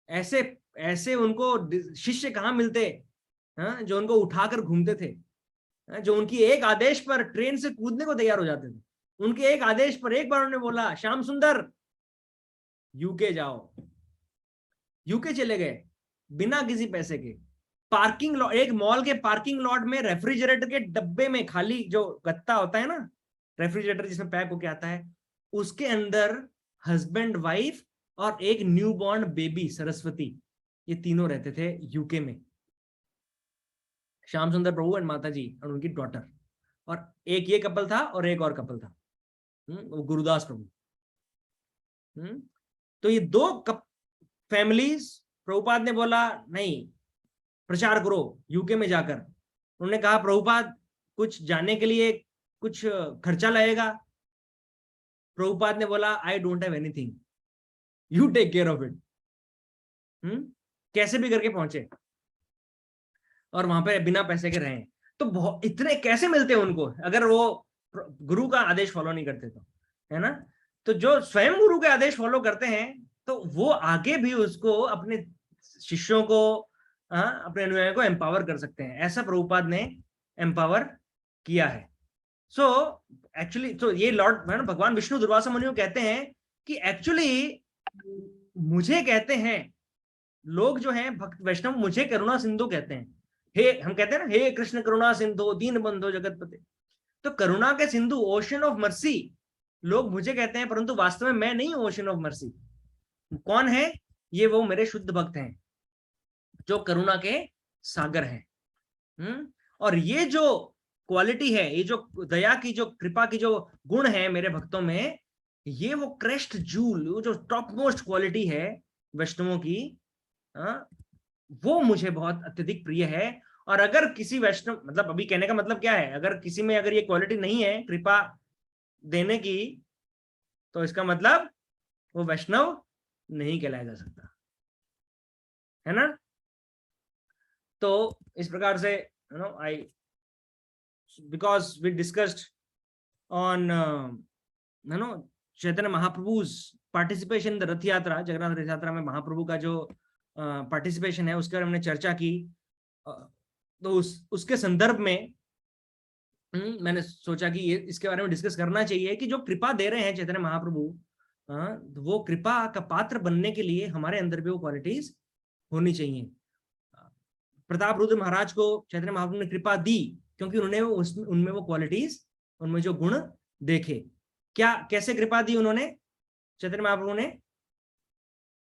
ऐसे उनको शिष्य कहाँ मिलते जो उनको उठाकर घूमते थे, जो उनकी एक आदेश पर ट्रेन से कूदने को तैयार हो जाते थे। उनके एक आदेश पर एक बार उन्होंने बोला, श्याम सुंदर यूके जाओ, यूके चले गए बिना किसी पैसे के। पार्किंग लॉट, एक मॉल के पार्किंग लॉट में रेफ्रिजरेटर के डब्बे में, खाली जो गत्ता होता है ना रेफ्रिजरेटर जिसमें पैक होके आता है, उसके अंदर हस्बैंड वाइफ और एक न्यूबॉर्न बेबी सरस्वती, ये तीनों रहते थे यूके में। श्याम सुंदर प्रभु एंड माता जी और उनकी डॉटर, और एक ये कपल था और एक और कपल था, वो गुरुदास प्रभु। तो ये दो फैमिलीज, प्रभुपाद ने बोला नहीं, प्रचार करो यूके में जाकर। उन्होंने कहा प्रभुपाद कुछ जाने के लिए कुछ खर्चा लगेगा? प्रभुपाद ने बोला I don't have anything, you take care of it. कैसे भी करके पहुंचे और वहां पे बिना पैसे के रहे। तो इतने कैसे मिलते उनको अगर वो गुरु का आदेश फॉलो नहीं करते तो, है ना। तो जो स्वयं गुरु के आदेश फॉलो करते हैं तो वो आगे भी उसको, अपने शिष्यों को, अपने अनुयायियों को एम्पावर कर सकते हैं। ऐसा प्रभुपाद ने एम्पावर किया है। सो एक्चुअली तो ये लॉर्ड भगवान विष्णु दुर्वासा मुनि को कहते हैं कि एक्चुअली मुझे कहते हैं लोग जो हैं भक्त वैष्णव, मुझे करुणा सिंधु कहते हैं। हे, हम कहते हैं ना, हे कृष्ण करुणा सिंधु दीन बंधु जगतपते। तो करुणा के सिंधु, ओशन ऑफ मर्सी, लोग मुझे कहते हैं, परंतु वास्तव में मैं नहीं हूं ओशन ऑफ मर्सी। कौन है ये? वो मेरे शुद्ध भक्त हैं जो करुणा के सागर हैं। और ये जो क्वालिटी है, ये जो दया की, जो कृपा की जो गुण है मेरे भक्तों में, ये वो क्रेस्ट जूल, वो जो टॉप मोस्ट क्वालिटी है वैष्णवों की, वो मुझे बहुत अत्यधिक प्रिय है। और अगर किसी वैष्णव, मतलब अभी कहने का मतलब क्या है, अगर किसी में अगर ये क्वालिटी नहीं है कृपा देने की, तो इसका मतलब वो वैष्णव नहीं कहलाया जा सकता, है ना। तो इस प्रकार से because we discussed on Chaitanya Mahaprabhu participation in the रथ यात्रा, जगन्नाथ रथ यात्रा में महाप्रभु का जो पार्टिसिपेशन है उसके बारे में हमने चर्चा की। तो उसके संदर्भ में मैंने सोचा कि ये इसके बारे में डिस्कस करना चाहिए कि जो कृपा दे रहे हैं चैतन्य महाप्रभु, वो कृपा का पात्र बनने के लिए हमारे अंदर भी वो क्वालिटीज होनी चाहिए। प्रताप रुद्र महाराज को चैतन्य महाप्रभु ने कृपा दी क्योंकि उन्होंने उनमें वो क्वालिटीज, उनमें जो गुण देखे। क्या, कैसे कृपा दी उन्होंने? चैतन्य महाप्रभु ने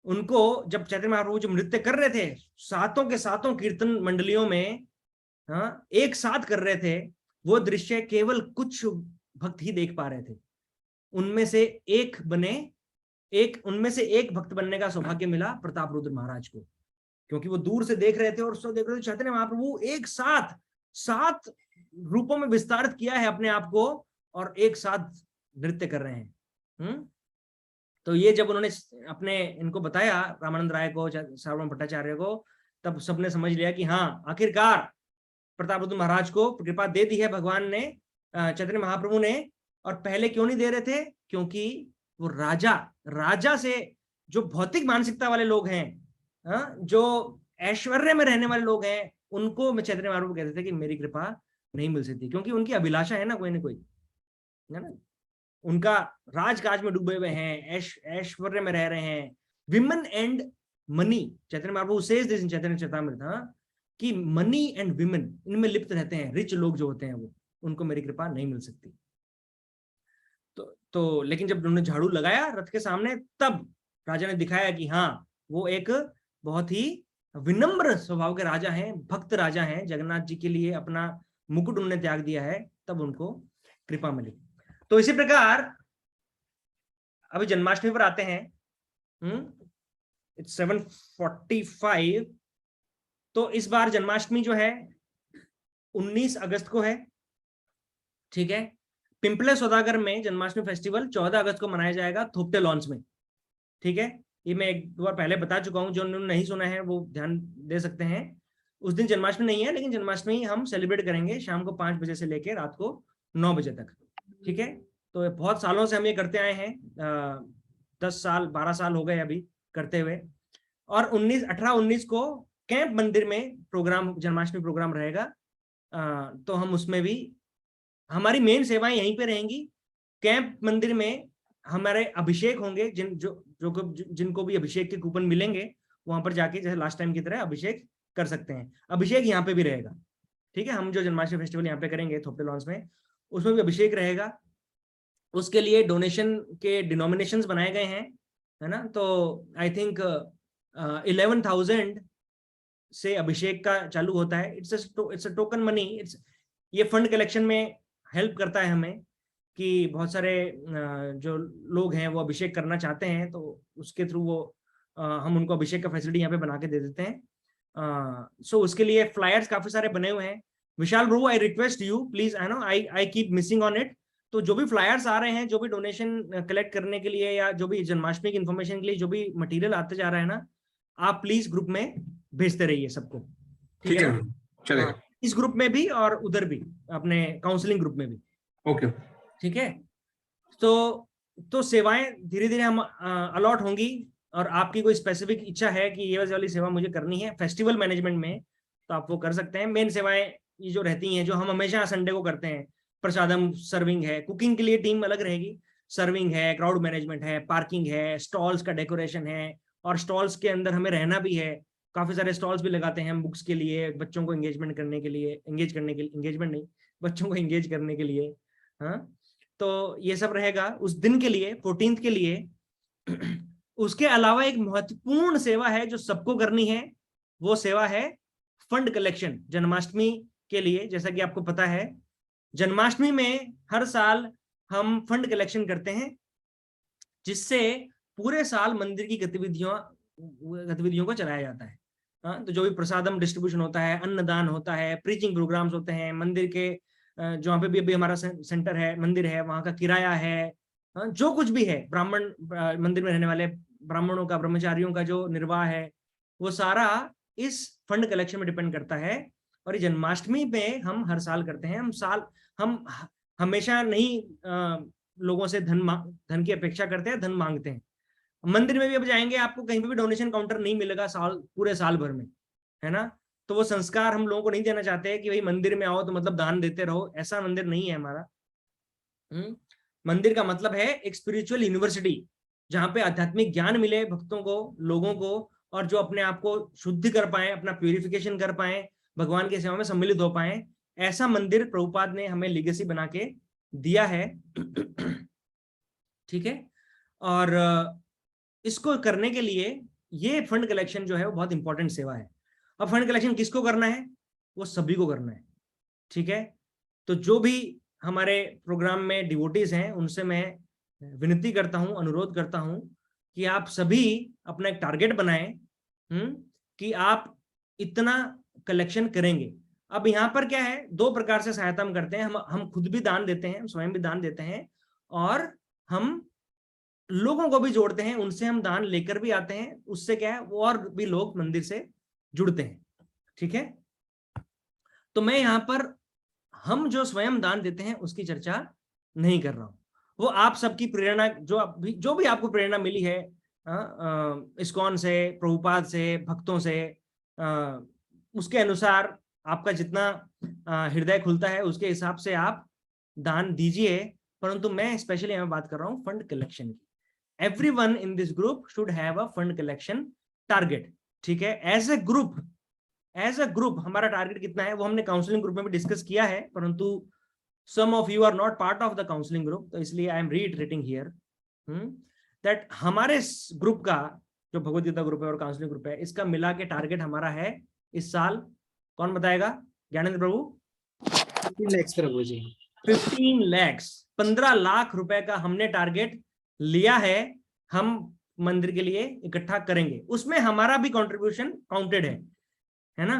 उनको, जब चैतन्य महाप्रभु जो नृत्य कर रहे थे सातों के सातों कीर्तन मंडलियों में, एक साथ कर रहे थे, वो दृश्य केवल कुछ भक्त ही देख पा रहे थे। उनमें से एक भक्त बनने का सौभाग्य मिला प्रताप रुद्र महाराज को, क्योंकि वो दूर से देख रहे थे और उसको देख रहे थे चैतन्य महाप्रभु एक साथ 7 रूपों में विस्तारित किया है अपने आप को, और एक साथ नृत्य कर रहे हैं। तो ये जब उन्होंने अपने इनको बताया रामानंद राय को, सार्वभौम भट्टाचार्य को, तब सबने समझ लिया कि हाँ, आखिरकार प्रतापरुद्र महाराज को कृपा दे दी है भगवान ने, चैतन्य महाप्रभु ने। और पहले क्यों नहीं दे रहे थे? क्योंकि वो राजा से जो भौतिक मानसिकता वाले लोग हैं, जो ऐश्वर्य में रहने वाले लोग हैं, उनको मैं चैतन्य महाप्रभु कहते थे कि मेरी कृपा नहीं मिल सकती, क्योंकि उनकी अभिलाषा है ना कोई, है ना, उनका राजकाज में डूबे हुए हैं, ऐश्वर्य में रह रहे हैं। Women and money, Chaitanya Mahaprabhu says this in Chaitanya Charitamrita, कि मनी एंड विमेन इनमें लिप्त रहते हैं, रिच लोग जो होते हैं वो, उनको मेरी कृपा नहीं मिल सकती। तो लेकिन जब उन्होंने झाड़ू लगाया रथ के सामने, तब राजा ने दिखाया कि हाँ, वो एक बहुत ही विनम्र स्वभाव के राजा हैं, भक्त राजा हैं, जगन्नाथ जी के लिए अपना मुकुट उन्होंने त्याग दिया है, तब उनको कृपा मिली। तो इसी प्रकार अभी जन्माष्टमी पर आते हैं। इट्स 7:45। तो इस बार जन्माष्टमी जो है 19 अगस्त को है, ठीक है। पिंपले सौदागर में जन्माष्टमी फेस्टिवल 14 अगस्त को मनाया जाएगा, थोपटे लॉन्स में, ठीक है। ये मैं एक बार पहले बता चुका हूं, जो नहीं सुना है वो ध्यान दे सकते हैं। उस दिन जन्माष्टमी नहीं है, लेकिन जन्माष्टमी हम सेलिब्रेट करेंगे शाम को 5 बजे से लेकर रात को 9 बजे तक, ठीक है। तो बहुत सालों से हम ये करते आए हैं, 10 साल 12 साल हो गए अभी करते हुए। और 18-19 को कैंप मंदिर में प्रोग्राम, जन्माष्टमी प्रोग्राम रहेगा। तो हम उसमें भी, हमारी मेन सेवाएं यहीं पे रहेंगी। कैंप मंदिर में हमारे अभिषेक होंगे, जिनको भी अभिषेक के कूपन मिलेंगे, वहां पर जाके जैसे लास्ट टाइम की तरह अभिषेक कर सकते हैं। अभिषेक यहाँ पे भी रहेगा, ठीक है। हम जो जन्माष्टमी फेस्टिवल यहाँ पे करेंगे थोपटे लॉन्स में, उसमें भी अभिषेक रहेगा। उसके लिए डोनेशन के डिनोमिनेशंस बनाए गए हैं, है ना। तो आई थिंक 11,000 से अभिषेक का चालू होता है। It's a token money. ये फंड कलेक्शन में हेल्प करता है हमें, कि बहुत सारे जो लोग हैं वो अभिषेक करना चाहते हैं, तो उसके थ्रू वो हम उनको अभिषेक का फैसिलिटी यहाँ पे बना के दे देते हैं। सो उसके लिए फ्लायर्स काफी सारे बने हुए हैं। Vishal bro, I request you please, I know I keep missing on it. तो जो भी फ्लायर्स आ रहे हैं, जो भी डोनेशन कलेक्ट करने के लिए, या जो भी जन्माष्टमी की इन्फॉर्मेशन के लिए जो भी मटेरियल आते जा रहा है ना, आप प्लीज ग्रुप में भेजते रहिए सबको, ठीक है। चलेगा। इस ग्रुप में भी और उधर भी, अपने काउंसलिंग ग्रुप में भी, ओके, ठीक है। तो सेवाएं धीरे धीरे हम अलॉट होंगी, और आपकी कोई स्पेसिफिक इच्छा है कि ये वाली सेवा मुझे करनी है फेस्टिवल मैनेजमेंट में, तो आप वो कर सकते हैं। मेन सेवाएं ये जो रहती हैं, जो हम हमेशा संडे को करते हैं, प्रसादम, सर्विंग है, कुकिंग के लिए टीम अलग रहेगी, सर्विंग है, क्राउड मैनेजमेंट है, पार्किंग है, स्टॉल्स का डेकोरेशन है, और स्टॉल्स के अंदर हमें रहना भी है। काफी सारे स्टॉल्स भी लगाते हैं हम बुक्स के लिए, बच्चों को एंगेजमेंट करने के लिए, एंगेजमेंट नहीं, बच्चों को एंगेज करने के लिए। हाँ, तो ये सब रहेगा उस दिन के लिए, 14th के लिए। उसके अलावा एक महत्वपूर्ण सेवा है जो सबको करनी है, वो सेवा है फंड कलेक्शन जन्माष्टमी के लिए। जैसा कि आपको पता है, जन्माष्टमी में हर साल हम फंड कलेक्शन करते हैं, जिससे पूरे साल मंदिर की गतिविधियों को चलाया जाता है। हाँ, तो जो भी प्रसादम डिस्ट्रीब्यूशन होता है, अन्नदान होता है, प्रीचिंग प्रोग्राम्स होते हैं, मंदिर के जहाँ पे भी अभी हमारा सेंटर है, मंदिर है, वहाँ का किराया है, जो कुछ भी है, ब्राह्मण मंदिर में रहने वाले ब्राह्मणों का, ब्रह्मचारियों का जो निर्वाह है, वो सारा इस फंड कलेक्शन में डिपेंड करता है। और ये जन्माष्टमी में हम हर साल करते हैं। हम हमेशा नहीं लोगों से धन की अपेक्षा करते हैं, धन मांगते हैं। मंदिर में भी अब जाएंगे, आपको कहीं पे भी डोनेशन काउंटर नहीं मिलेगा पूरे साल भर में, है ना। तो वो संस्कार हम लोगों को नहीं देना चाहते कि भाई मंदिर में आओ तो मतलब दान देते रहो, ऐसा मंदिर नहीं है हमारा। मंदिर का मतलब है एक स्पिरिचुअल यूनिवर्सिटी, जहाँ पे आध्यात्मिक ज्ञान मिले भक्तों को, लोगों को, और जो अपने आप को शुद्ध कर पाए, अपना प्यूरिफिकेशन कर पाए, भगवान की सेवा में सम्मिलित हो पाए। ऐसा मंदिर प्रभुपाद ने हमें लीगेसी बना के दिया है, ठीक है। और इसको करने के लिए ये फंड कलेक्शन जो है वो बहुत इंपॉर्टेंट सेवा है। अब फंड कलेक्शन किसको करना है? वो सभी को करना है, ठीक है। तो जो भी हमारे प्रोग्राम में डिवोटीज हैं, उनसे मैं विनती करता हूं, अनुरोध करता हूं कि आप सभी अपना एक टारगेट बनाएं, कि आप इतना कलेक्शन करेंगे। अब यहाँ पर क्या है, दो प्रकार से सहायता हम करते हैं। हम खुद भी दान देते हैं, स्वयं भी दान देते हैं, और हम लोगों को भी जोड़ते हैं, उनसे हम दान लेकर भी आते हैं। उससे क्या है, वो और भी लोग मंदिर से जुड़ते हैं। ठीक है, तो मैं यहाँ पर हम जो स्वयं दान देते हैं उसकी चर्चा नहीं कर रहा हूं। वो आप सबकी प्रेरणा, जो भी आपको प्रेरणा मिली है इस्कॉन से, प्रभुपाद से, भक्तों से, उसके अनुसार आपका जितना हृदय खुलता है उसके हिसाब से आप दान दीजिए। परंतु मैं स्पेशली यहाँ बात कर रहा हूँ फंड कलेक्शन की। Everyone in this group should have a fund collection target. ठीक है, एज ए ग्रुप हमारा टारगेट कितना है वो हमने काउंसलिंग ग्रुप में भी डिस्कस किया है, परंतु some of you are not part of the counseling group, तो इसलिए I am reiterating here that हमारे ग्रुप का, जो भगवद गीता ग्रुप है और काउंसलिंग ग्रुप है, इसका मिला के टारगेट हमारा है इस साल, कौन बताएगा? ज्ञानेंद्र प्रभु। 15 लाख प्रभु जी। 15 लाख, 15 लाख रुपए का हमने टारगेट लिया है, हम मंदिर के लिए इकट्ठा करेंगे। उसमें हमारा भी कंट्रीब्यूशन काउंटेड है ना।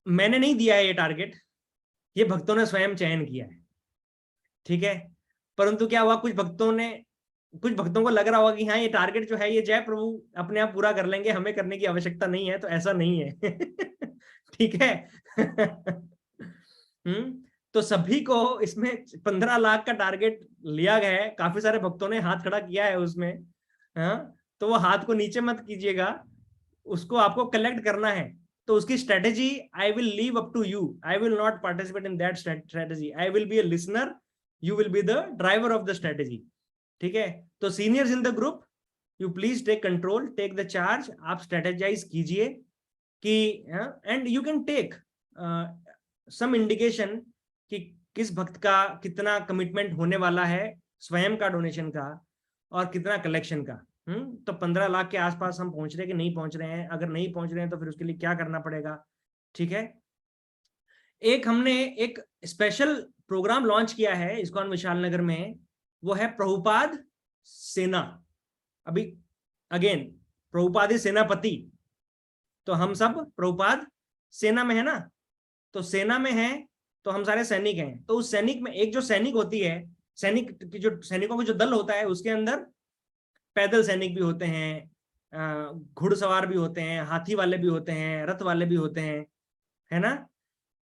मैंने नहीं दिया है ये टारगेट, ये भक्तों ने स्वयं चयन किया है। ठीक है, परंतु क्या हुआ, कुछ भक्तों को लग रहा होगा कि हाँ ये टारगेट जो है ये जय प्रभु अपने आप पूरा कर लेंगे, हमें करने की आवश्यकता नहीं है। तो ऐसा नहीं है। ठीक है। तो सभी को इसमें 15 लाख का टारगेट लिया गया है। काफी सारे भक्तों ने हाथ खड़ा किया है उसमें। हाँ, तो वो हाथ को नीचे मत कीजिएगा, उसको आपको कलेक्ट करना है। तो उसकी strategy I will leave up to you, I will not participate in that strategy, I will be a listener, you will be the driver of the strategy. ठीक है, तो seniors in the group, you please take control, take the charge. आप स्ट्रेटेजाइज कीजिए कि and you can take some indication कि किस भक्त का कितना कमिटमेंट होने वाला है, स्वयं का डोनेशन का और कितना कलेक्शन का। तो 15 लाख के आसपास हम पहुंच रहे हैं कि नहीं पहुंच रहे हैं? अगर नहीं पहुंच रहे हैं तो फिर उसके लिए क्या करना पड़ेगा? ठीक है, हमने एक स्पेशल प्रोग्राम लॉन्च किया है इस्कॉन विशाल नगर में, वो है प्रभुपाद सेना। अभी अगेन प्रभुपाद ही सेनापति, तो हम सब प्रभुपाद सेना में है ना। तो सेना में है तो हम सारे सैनिक हैं। तो उस सैनिक में एक जो सैनिक होती है, सैनिकों का जो दल होता है, उसके अंदर पैदल सैनिक भी होते हैं, घुड़सवार भी होते हैं, हाथी वाले भी होते हैं, रथ वाले भी होते हैं, है ना।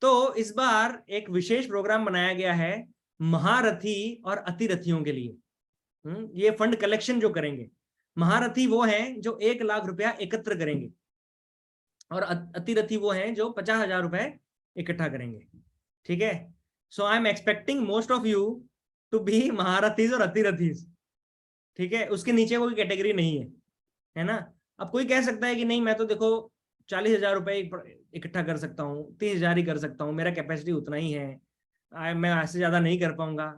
तो इस बार एक विशेष प्रोग्राम बनाया गया है महारथी और अतिरथियों के लिए। ये फंड कलेक्शन जो करेंगे, महारथी वो हैं जो 1 लाख रुपया एकत्र करेंगे, और अतिरथी वो हैं जो 50,000 रुपए इकट्ठा करेंगे। ठीक है, so I am expecting most of you to be महारथीज और अतिरथीज। ठीक है, उसके नीचे कोई कैटेगरी नहीं है ना। अब कोई कह सकता है कि नहीं, मैं तो देखो 40,000 रुपए इकट्ठा कर सकता हूँ, 30,000 ही कर सकता हूँ, मेरा कैपेसिटी उतना ही है, मैं ऐसे ज्यादा नहीं कर पाऊंगा।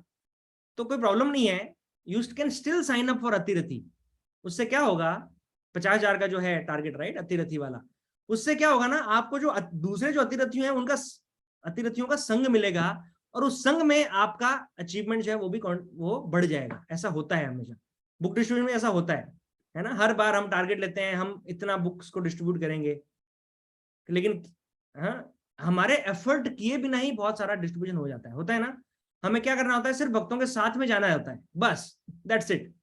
तो कोई प्रॉब्लम नहीं है, you can still sign up for अतिरथी। उससे क्या होगा, 50,000 का जो है टारगेट, राइट, अतिरथी वाला, उससे क्या होगा ना, आपको जो दूसरे जो अतिरथी हैं उनका, अतिरथियों का संग मिलेगा, और उस संग में आपका अचीवमेंट जो है वो बढ़ जाएगा। ऐसा होता है हमेशा, बुक डिस्ट्रीब्यूशन में ऐसा होता है ना। हर बार हम टारगेट लेते हैं, हम इतना बुक्स को डिस्ट्रीब्यूट करेंगे, लेकिन हमारे एफर्ट किए बिना ही बहुत सारा डिस्ट्रीब्यूशन हो जाता है, होता है ना। हमें क्या करना होता है, सिर्फ भक्तों के साथ में जाना होता है, बस, दैट्स इट।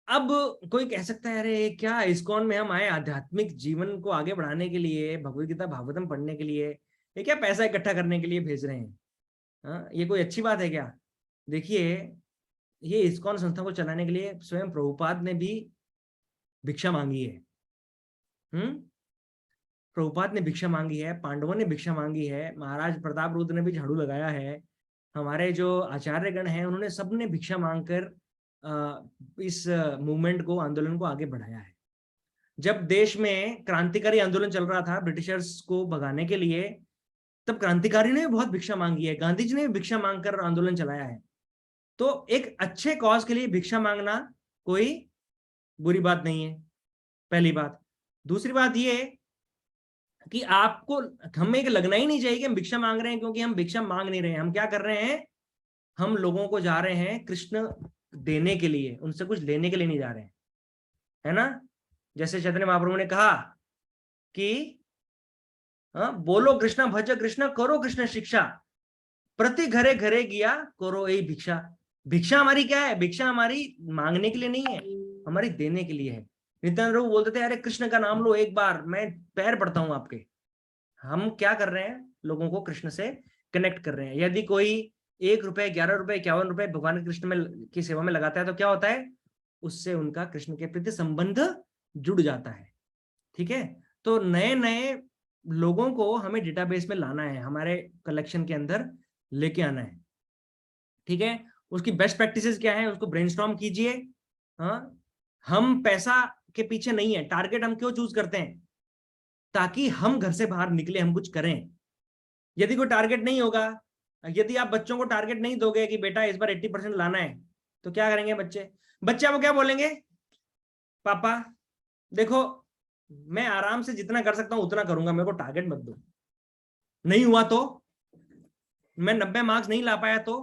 अब कोई कह सकता है, अरे क्या इस्कॉन में हम आए आध्यात्मिक जीवन को आगे बढ़ाने के लिए, भगवद गीता भागवतम पढ़ने के लिए, ये क्या पैसा इकट्ठा करने के लिए भेज रहे हैं? ये कोई अच्छी बात है क्या? देखिए, ये इस्कॉन संस्था को चलाने के लिए स्वयं प्रभुपाद ने भी भिक्षा मांगी है। प्रभुपाद ने भिक्षा मांगी है, पांडवों ने भिक्षा मांगी है, महाराज प्रताप रुद्र ने भी झाड़ू लगाया है, हमारे जो आचार्यगण हैं उन्होंने सबने भिक्षा मांगकर इस मूवमेंट को, आंदोलन को आगे बढ़ाया है। जब देश में क्रांतिकारी आंदोलन चल रहा था ब्रिटिशर्स को भगाने के लिए, तब क्रांतिकारी ने भी बहुत भिक्षा मांगी है, गांधी जी ने भी भिक्षा मांगकर आंदोलन चलाया है। तो एक अच्छे कॉज के लिए भिक्षा मांगना कोई बुरी बात नहीं है, पहली बात। दूसरी बात ये कि आपको, हमें एक लगना ही नहीं चाहिए कि हम भिक्षा मांग रहे हैं, क्योंकि हम भिक्षा मांग नहीं रहे हैं। हम क्या कर रहे हैं, हम लोगों को जा रहे हैं कृष्ण देने के लिए, उनसे कुछ लेने के लिए नहीं जा रहे हैं, है ना। जैसे चैतन्य महाप्रभु ने कहा कि बोलो कृष्ण भज कृष्ण करो कृष्ण शिक्षा, प्रति घरे घरे गया करो यही भिक्षा। भिक्षा हमारी क्या है? भिक्षा हमारी मांगने के लिए नहीं है, हमारी देने के लिए है। नित्यानंद प्रभु बोलते थे अरे कृष्ण का नाम लो एक बार, मैं पैर पड़ता हूं आपके। हम क्या कर रहे हैं? लोगों को कृष्ण से कनेक्ट कर रहे हैं। यदि कोई 1 रुपए 11 रुपए 51 रुपए भगवान कृष्ण में की सेवा में लगाता है तो क्या होता है? उससे उनका कृष्ण के प्रति संबंध जुड़ जाता है। ठीक है, तो नए नए लोगों को हमें डेटाबेस में लाना है, हमारे कलेक्शन के अंदर लेके आना है। ठीक है, उसकी बेस्ट प्रैक्टिसेस क्या है उसको ब्रेनस्टॉर्म कीजिए। हाँ, हम पैसा के पीछे नहीं है। टारगेट हम क्यों चूज करते हैं? ताकि हम घर से बाहर निकले, हम कुछ करें। यदि कोई टारगेट नहीं होगा, यदि आप बच्चों को टारगेट नहीं दोगे कि बेटा इस बार 80% लाना है, तो क्या करेंगे बच्चे? वो क्या बोलेंगे? पापा देखो मैं आराम से जितना कर सकता हूं उतना करूंगा, मेरे को टारगेट मत दो। नहीं हुआ तो मैं 90 मार्क्स नहीं ला पाया तो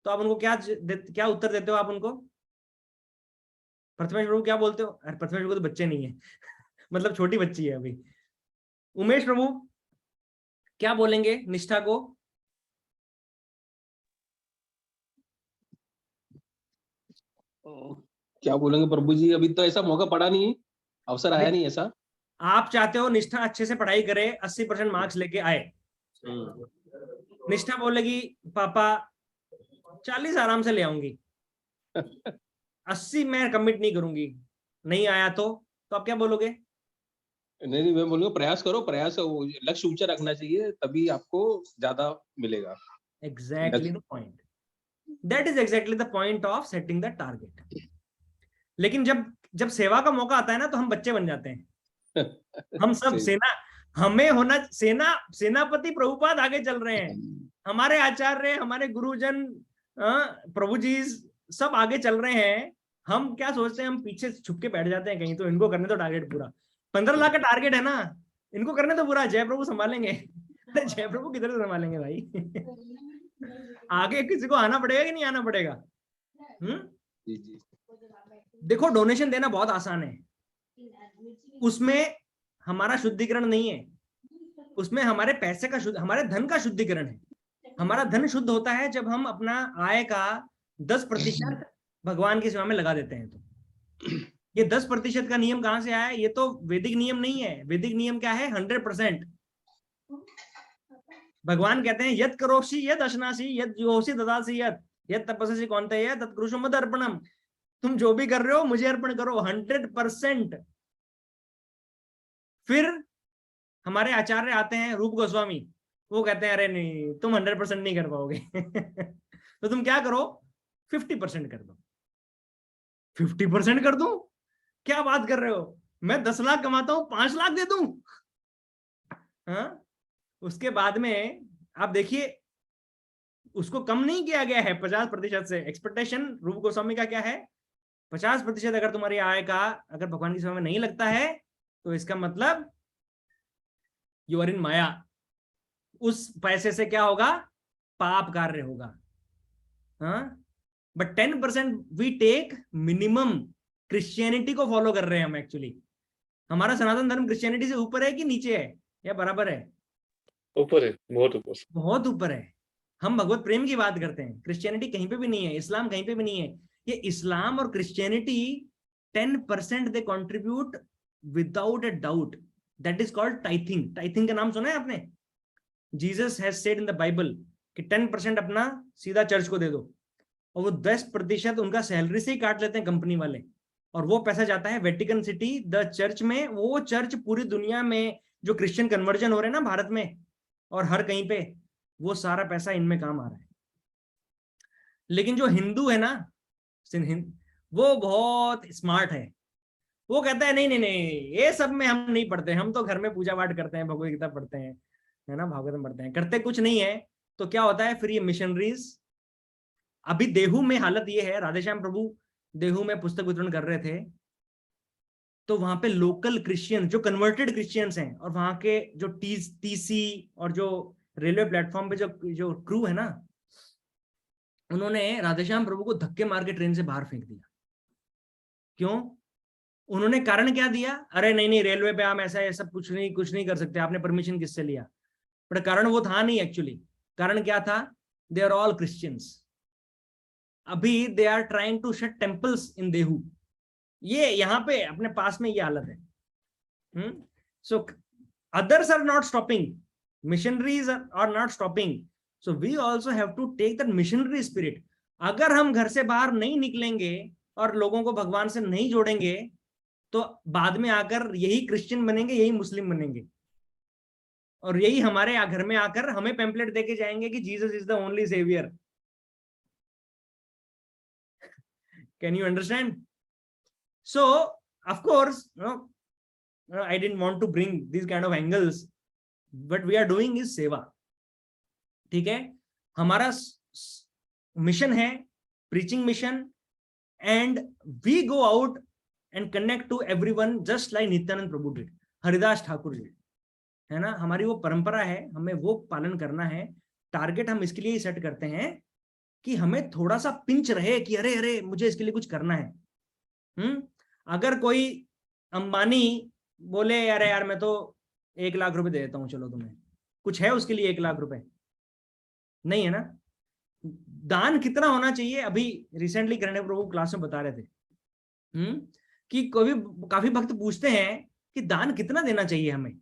आप उनको क्या उत्तर देते हो? आप उनको प्रथमेश प्रभु क्या बोलते हो? अरे प्रथमेश प्रभु तो बच्चे नहीं है मतलब छोटी बच्ची है अभी। उमेश प्रभु क्या बोलेंगे निष्ठा को? क्या बोलेंगे प्रभु जी, अभी तो ऐसा मौका पड़ा नहीं है, अवसर आया नहीं ऐसा। आप चाहते हो निष्ठा अच्छे से पढ़ाई करे, 80% मार्क्स लेके आए। निष्ठा बोलेगी पापा 40 आराम से ले आऊंगी 80 मैं कमिट नहीं करूंगी। नहीं आया तो आप क्या बोलोगे? नहीं, मैं बोलूंगा प्रयास करो, प्रयास लक्ष्य ऊंचा रखना चाहिए, तभी आपको ज्यादा मिलेगा। Exactly the point, that is exactly the point of setting the target. लेकिन जब सेवा का मौका आता है ना तो हम बच्चे बन जाते हैं। हम सब सेना, हमें होना सेनापति प्रभुपाद आगे चल रहे हैं, हमारे आचार्य, हमारे गुरुजन, प्रभु जी सब आगे चल रहे हैं। हम क्या सोचते हैं? हम पीछे छुप के बैठ जाते हैं कहीं, तो इनको करने तो टारगेट पूरा 15 लाख का टारगेट है ना, इनको करने तो पूरा, जय प्रभु संभालेंगे। जय प्रभु किधर से संभालेंगे भाई? आगे किसी को आना पड़ेगा कि नहीं आना पड़ेगा? जी। देखो डोनेशन देना बहुत आसान है, उसमें हमारा शुद्धिकरण नहीं है, उसमें हमारे पैसे का हमारे धन का शुद्धिकरण है। हमारा धन शुद्ध होता है जब हम अपना आय का 10% भगवान की सेवा में लगा देते हैं। तो ये 10% का नियम कहां से आया है? ये तो वैदिक नियम नहीं है। वैदिक नियम क्या है? 100%। भगवान कहते हैं यद करोषि यद अश्नासि यद जुहोषि ददासि यद तपस्सी कौन्तेय तत्कुरुषु मद अर्पणम। तुम जो भी कर रहे हो मुझे अर्पण करो 100%। फिर हमारे आचार्य आते हैं रूप गोस्वामी, वो कहते हैं अरे नहीं तुम 100% नहीं कर पाओगे तो तुम क्या करो? 50% कर दो। 50% कर दूं? क्या बात कर रहे हो? मैं 10 लाख कमाता हूं 5 लाख दे दूं? हाँ, उसके बाद में आप देखिए उसको कम नहीं किया गया है 50% से। एक्सपेक्टेशन रूप गोस्वामी का क्या है? 50% अगर तुम्हारी आय का अगर भगवान की सेवा में नहीं लगता है तो इसका मतलब यू आर इन माया। उस पैसे से क्या होगा? पाप कार्य होगा। हाँ, but 10% we take minimum. Christianity को फॉलो कर रहे हैं हम एक्चुअली। हमारा सनातन धर्म क्रिश्चियनिटी से ऊपर है कि नीचे है या बराबर है? ऊपर है, बहुत ऊपर, बहुत ऊपर है। हम भगवत प्रेम की बात करते हैं, क्रिश्चियनिटी कहीं पे भी नहीं है, इस्लाम कहीं पे भी नहीं है। ये इस्लाम और Christianity 10% they contribute without a doubt, that is called tithing. Tithing का नाम सुना है आपने? Jesus has said in the Bible कि 10% अपना सीधा चर्च को दे दो, और वो 10% उनका सैलरी से ही काट लेते हैं कंपनी वाले, और वो पैसा जाता है वेटिकन सिटी द चर्च में। वो चर्च पूरी दुनिया में जो क्रिश्चियन कन्वर्जन हो रहे हैं ना भारत में और हर कहीं पे, वो सारा पैसा इनमें काम आ रहा है। लेकिन जो हिंदू है ना, वो बहुत स्मार्ट है। वो कहता है नहीं नहीं नहीं ये सब में हम नहीं पढ़ते, हम तो घर में पूजा पाठ करते हैं, भगवत गीता पढ़ते हैं, है ना, भागवतम पढ़ते हैं, करते कुछ नहीं है। तो क्या होता है फिर? ये मिशनरीज, अभी देहू में हालत ये है, राधेश्याम प्रभु देहू में पुस्तक वितरण कर रहे थे, तो वहां पे लोकल क्रिश्चियन जो कन्वर्टेड क्रिश्चियंस हैं और वहां के जो टीसी और जो रेलवे प्लेटफॉर्म पे जो क्रू है ना, उन्होंने राधेश्याम प्रभु को धक्के मार के ट्रेन से बाहर फेंक दिया। क्यों? उन्होंने कारण क्या दिया, अरे नहीं नहीं रेलवे पे हम ऐसा सब कुछ नहीं कर सकते, आपने परमिशन किससे लिया? बट कारण वो था नहीं एक्चुअली। कारण क्या था? They are all Christians. अभी they are trying to shut temples in Dehu. ये यहाँ पे अपने पास में ये हालत है। सो others are not stopping, missionaries are not stopping, so we also have to take that missionary spirit. अगर हम घर से बाहर नहीं निकलेंगे और लोगों को भगवान से नहीं जोड़ेंगे तो बाद में आकर यही क्रिश्चियन बनेंगे, यही मुस्लिम बनेंगे, और यही हमारे घर में आकर हमें पैम्पलेट देके जाएंगे कि Jesus is the only saviour. Can you understand? So of course I didn't want to bring these kind of angles, but we are doing is सेवा। ठीक है, हमारा मिशन है preaching mission, and we go out and connect to everyone just like Nityananda Prabhu did, Haridas Thakur ji, है ना। हमारी वो परंपरा है, हमें वो पालन करना है। टारगेट हम इसके लिए ही सेट करते हैं कि हमें थोड़ा सा पिंच रहे कि अरे अरे मुझे इसके लिए कुछ करना है। अगर कोई अंबानी बोले अरे यार मैं तो 1 लाख रुपए दे देता हूँ, चलो तुम्हें, कुछ है उसके लिए 1 लाख रुपए? नहीं है ना। दान कितना होना चाहिए? अभी रिसेंटली करने प्रभु क्लास में बता रहे थे कि काफी भक्त पूछते हैं कि दान कितना देना चाहिए हमें,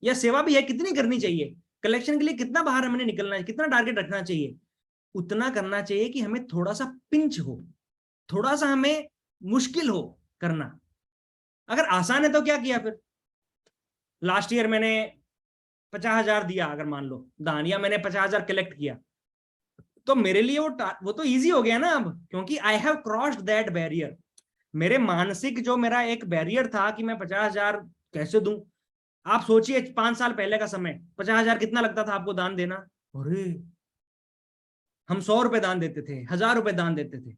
या सेवा भी है कितनी करनी चाहिए, कलेक्शन के लिए कितना बाहर हमें निकलना है, कितना टारगेट रखना चाहिए? उतना करना चाहिए कि हमें थोड़ा सा पिंच हो, थोड़ा सा हमें मुश्किल हो करना। अगर आसान है तो क्या किया फिर? लास्ट ईयर मैंने 50,000 दिया अगर मान लो दान, या मैंने 50,000 कलेक्ट किया, तो मेरे लिए वो तो इजी हो गया ना अब, क्योंकि I have crossed that barrier. मेरे मानसिक जो मेरा एक बैरियर था कि मैं 50,000 कैसे दूं, आप सोचिए 5 साल पहले का समय, 50,000 कितना लगता था आपको दान देना? अरे हम 100 रुपए दान देते थे, 1,000 रुपए दान देते थे,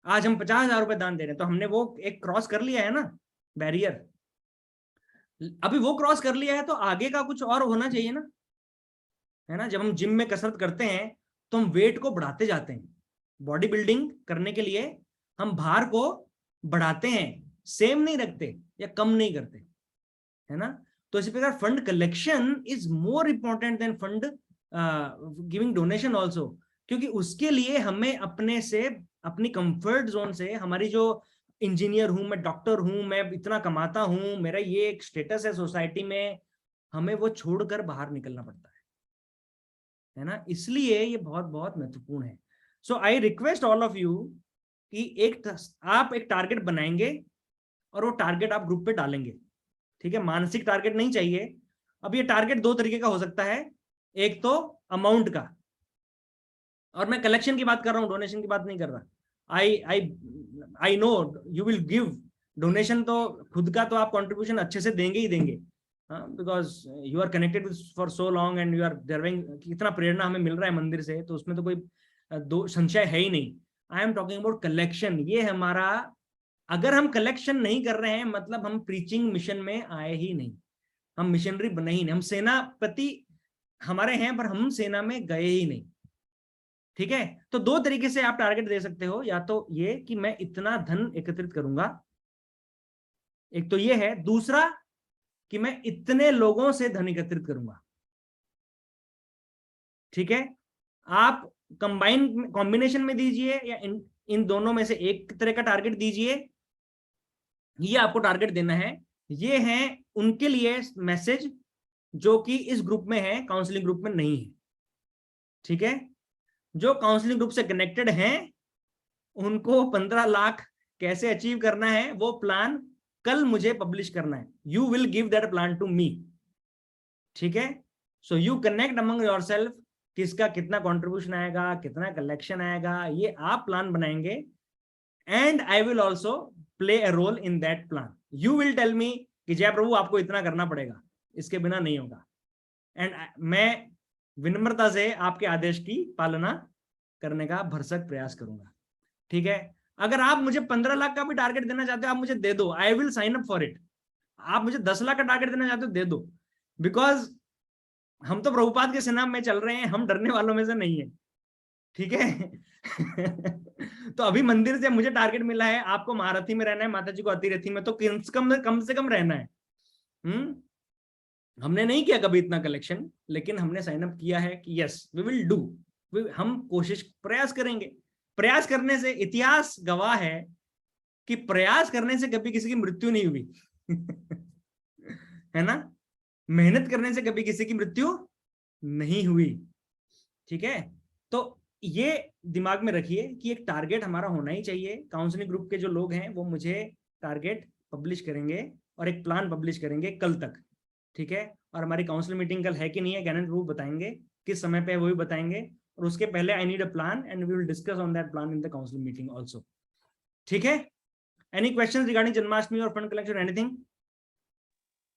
आज हम 50,000 रुपए दान दे रहे हैं। तो हमने वो एक क्रॉस कर लिया है ना बैरियर। अभी वो क्रॉस कर लिया है तो आगे का कुछ और होना चाहिए ना, है ना। जब हम जिम में कसरत करते हैं तो हम वेट को बढ़ाते जाते हैं, बॉडी बिल्डिंग करने के लिए हम भार को बढ़ाते हैं, सेम नहीं रखते या कम नहीं करते, है ना। तो इसी प्रकार fund collection is more important than fund giving donation also, क्योंकि उसके लिए हमें अपने से, अपनी कंफर्ट जोन से, हमारी जो इंजीनियर हूं मैं, डॉक्टर हूं मैं, इतना कमाता हूं, मेरा ये एक स्टेटस है सोसाइटी में, हमें वो छोड़कर बाहर निकलना पड़ता है ना। इसलिए ये बहुत बहुत महत्वपूर्ण है। So I request all of you कि आप एक टारगेट बनाएंगे और वो टारगेट आप ग्रुप पे डालेंगे, ठीक है। मानसिक टारगेट नहीं चाहिए। अब ये टारगेट 2 तरीके का हो सकता है, एक तो अमाउंट का, और मैं कलेक्शन की बात कर रहा हूँ, डोनेशन की बात नहीं कर रहा। I know you will give donation, तो खुद का तो आप कंट्रीब्यूशन अच्छे से देंगे ही देंगे, because you are connected for so long and you are deriving, कितना प्रेरणा हमें मिल रहा है मंदिर से, तो उसमें तो कोई दो संशय है ही नहीं। I am talking about collection. ये हमारा, अगर हम कलेक्शन नहीं कर रहे हैं मतलब हम प्रीचिंग मिशन में आए ही नहीं, हम मिशनरी बने ही नहीं, हम सेनापति हमारे हैं पर हम सेना में गए ही नहीं, ठीक है। तो 2 तरीके से आप टारगेट दे सकते हो, या तो ये कि मैं इतना धन एकत्रित करूंगा, एक तो ये है, दूसरा कि मैं इतने लोगों से धन एकत्रित करूंगा, ठीक है। आप कॉम्बिनेशन में दीजिए या इन दोनों में से एक तरह का टारगेट दीजिए, ये आपको टारगेट देना है। ये है उनके लिए मैसेज जो कि इस ग्रुप में है, काउंसलिंग ग्रुप में नहीं है, ठीक है। जो काउंसलिंग ग्रुप से कनेक्टेड हैं उनको 15 लाख कैसे अचीव करना है वो प्लान कल मुझे पब्लिश करना है। You will give that plan to me, ठीक है। So you connect among yourself, किसका कितना कंट्रीब्यूशन आएगा, कितना कलेक्शन आएगा, ये आप प्लान बनाएंगे, and I will also play a role in that plan. You will tell me कि जय प्रभु आपको इतना करना पड़ेगा, इसके बिना नहीं होगा, एंड मैं विनम्रता से आपके आदेश की पालना करने का भरसक प्रयास करूंगा, ठीक है। अगर आप मुझे 15 लाख का भी टारगेट देना चाहते हो आप मुझे दे दो, I will sign up for it. आप मुझे 10 लाख का टारगेट देना चाहते हो दे दो, बिकॉज हम तो प्रभुपाद के सेना में चल रहे हैं, हम डरने वालों में से नहीं है, ठीक है। तो अभी मंदिर से मुझे टारगेट मिला है, आपको महारथी में रहना है, माता जी को अतिरथी में, तो कम से कम रहना है। हमने नहीं किया कभी इतना कलेक्शन, लेकिन हमने साइन अप किया है कि यस वी विल डू, हम कोशिश प्रयास करेंगे। प्रयास करने से, इतिहास गवाह है कि प्रयास करने से कभी किसी की मृत्यु नहीं हुई। है ना, मेहनत करने से कभी किसी की मृत्यु नहीं हुई। ठीक है, तो ये दिमाग में रखिए कि एक टारगेट हमारा होना ही चाहिए। काउंसलिंग ग्रुप के जो लोग हैं वो मुझे टारगेट पब्लिश करेंगे और एक प्लान पब्लिश करेंगे कल तक। ठीक है, और हमारी काउंसिल मीटिंग कल है कि नहीं है, ज्ञानेंद्र प्रभु बताएंगे किस समय पे है, वो भी बताएंगे। और उसके पहले I need a plan and we will discuss on that plan in the council meeting also. ठीक है, एनी क्वेश्चंस रिगार्डिंग जन्माष्टमी और fund collection, anything?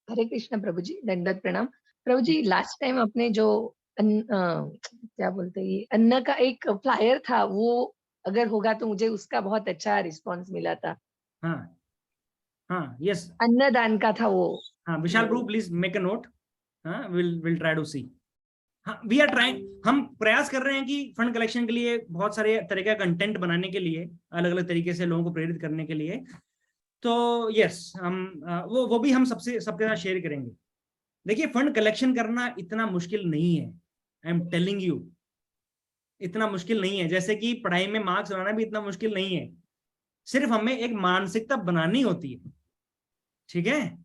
Hare Krishna प्रभु जी, दंडवत प्रणाम। प्रभु जी, लास्ट टाइम अपने जो क्या बोलते हैं, अन्न का एक फ्लायर था, वो अगर होगा तो मुझे उसका बहुत अच्छा रिस्पांस मिला था। हाँ हाँ, यस, अन्नदान का था वो। हाँ, विशाल प्रभु प्लीज मेक अ नोट। हाँ, विल ट्राई टू सी। हाँ, वी आर ट्राइंग, हम प्रयास कर रहे हैं कि फंड कलेक्शन के लिए बहुत सारे तरह का कंटेंट बनाने के लिए, अलग अलग तरीके से लोगों को प्रेरित करने के लिए। तो यस, हम वो भी हम सबके साथ शेयर करेंगे। देखिए, फंड कलेक्शन करना इतना मुश्किल नहीं है, आई एम टेलिंग यू, इतना मुश्किल नहीं है। जैसे कि पढ़ाई में मार्क्स लाना भी इतना मुश्किल नहीं है, सिर्फ हमें एक मानसिकता बनानी होती है। ठीक है,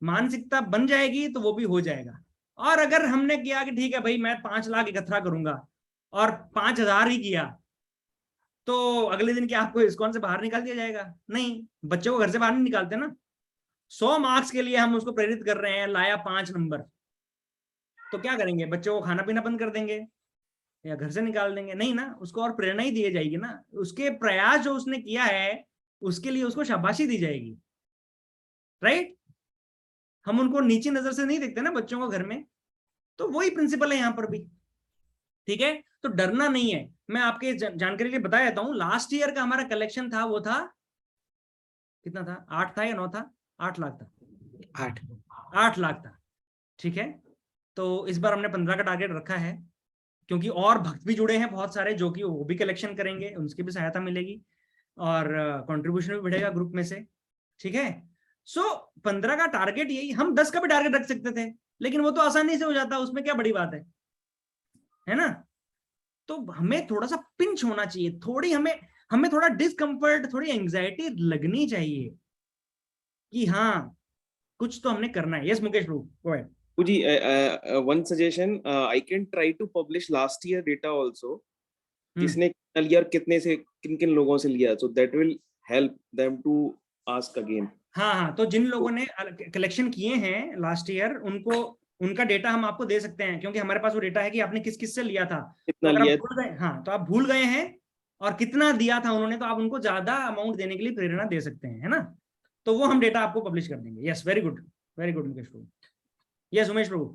मानसिकता बन जाएगी तो वो भी हो जाएगा। और अगर हमने किया कि ठीक है भाई मैं 5 लाख इकट्ठा करूंगा और 5,000 ही किया, तो अगले दिन क्या आपको इस्कॉन से बाहर निकाल दिया जाएगा? नहीं, बच्चों को घर से बाहर नहीं निकालते ना। 100 मार्क्स के लिए हम उसको प्रेरित कर रहे हैं, लाया 5 नंबर, तो क्या करेंगे? बच्चों को खाना पीना बंद कर देंगे या घर से निकाल देंगे? नहीं ना, उसको और प्रेरणा ही दी जाएगी ना। उसके प्रयास जो उसने किया है उसके लिए उसको शाबाशी दी जाएगी, राइट? हम उनको नीची नजर से नहीं देखते ना बच्चों को घर में, तो वही प्रिंसिपल है यहाँ पर भी। ठीक है, तो डरना नहीं है। मैं आपके जानकारी के लिए बता देता हूँ, लास्ट ईयर का हमारा कलेक्शन था, वो था कितना था? 8 था या 9 था? 8 लाख था। 8 लाख था। ठीक है, तो इस बार हमने 15 का टारगेट रखा है, क्योंकि और भक्त भी जुड़े हैं बहुत सारे, जो कि वो भी कलेक्शन करेंगे, उनकी भी सहायता मिलेगी और कंट्रीब्यूशन भी बढ़ेगा ग्रुप में से। ठीक है, सो 15 का टारगेट यही, हम 10 का भी टारगेट रख सकते थे, लेकिन वो तो आसानी से हो जाता, उसमें क्या बड़ी बात है ना? तो हमें थोड़ा सा पिंच होना चाहिए, थोड़ी हमें थोड़ा डिस्कंफर्ट, थोड़ी एंजाइटी लगनी चाहिए कि हाँ कुछ तो हमने करना है। Yes Mukesh Prabhu, go ahead. Puji, one suggestion, I can try to publish last year data also. किसने कितना लिया और कितने से किन किन लोगों से लिया, so that will help them to ask again. हाँ, तो जिन लोगों ने कलेक्शन किए हैं लास्ट ईयर, उनका डेटा हम आपको दे सकते हैं, क्योंकि हमारे पास वो डेटा है कि आपने किस किस से लिया था, कितना तो लिया। हाँ, तो आप भूल गए हैं और कितना दिया था उन्होंने, तो आप उनको ज्यादा अमाउंट देने के लिए प्रेरणा दे सकते हैं, है ना? तो वो हम डेटा आपको पब्लिश कर देंगे। Yes, very good Mukesh Prabhu. Yes Umesh Prabhu.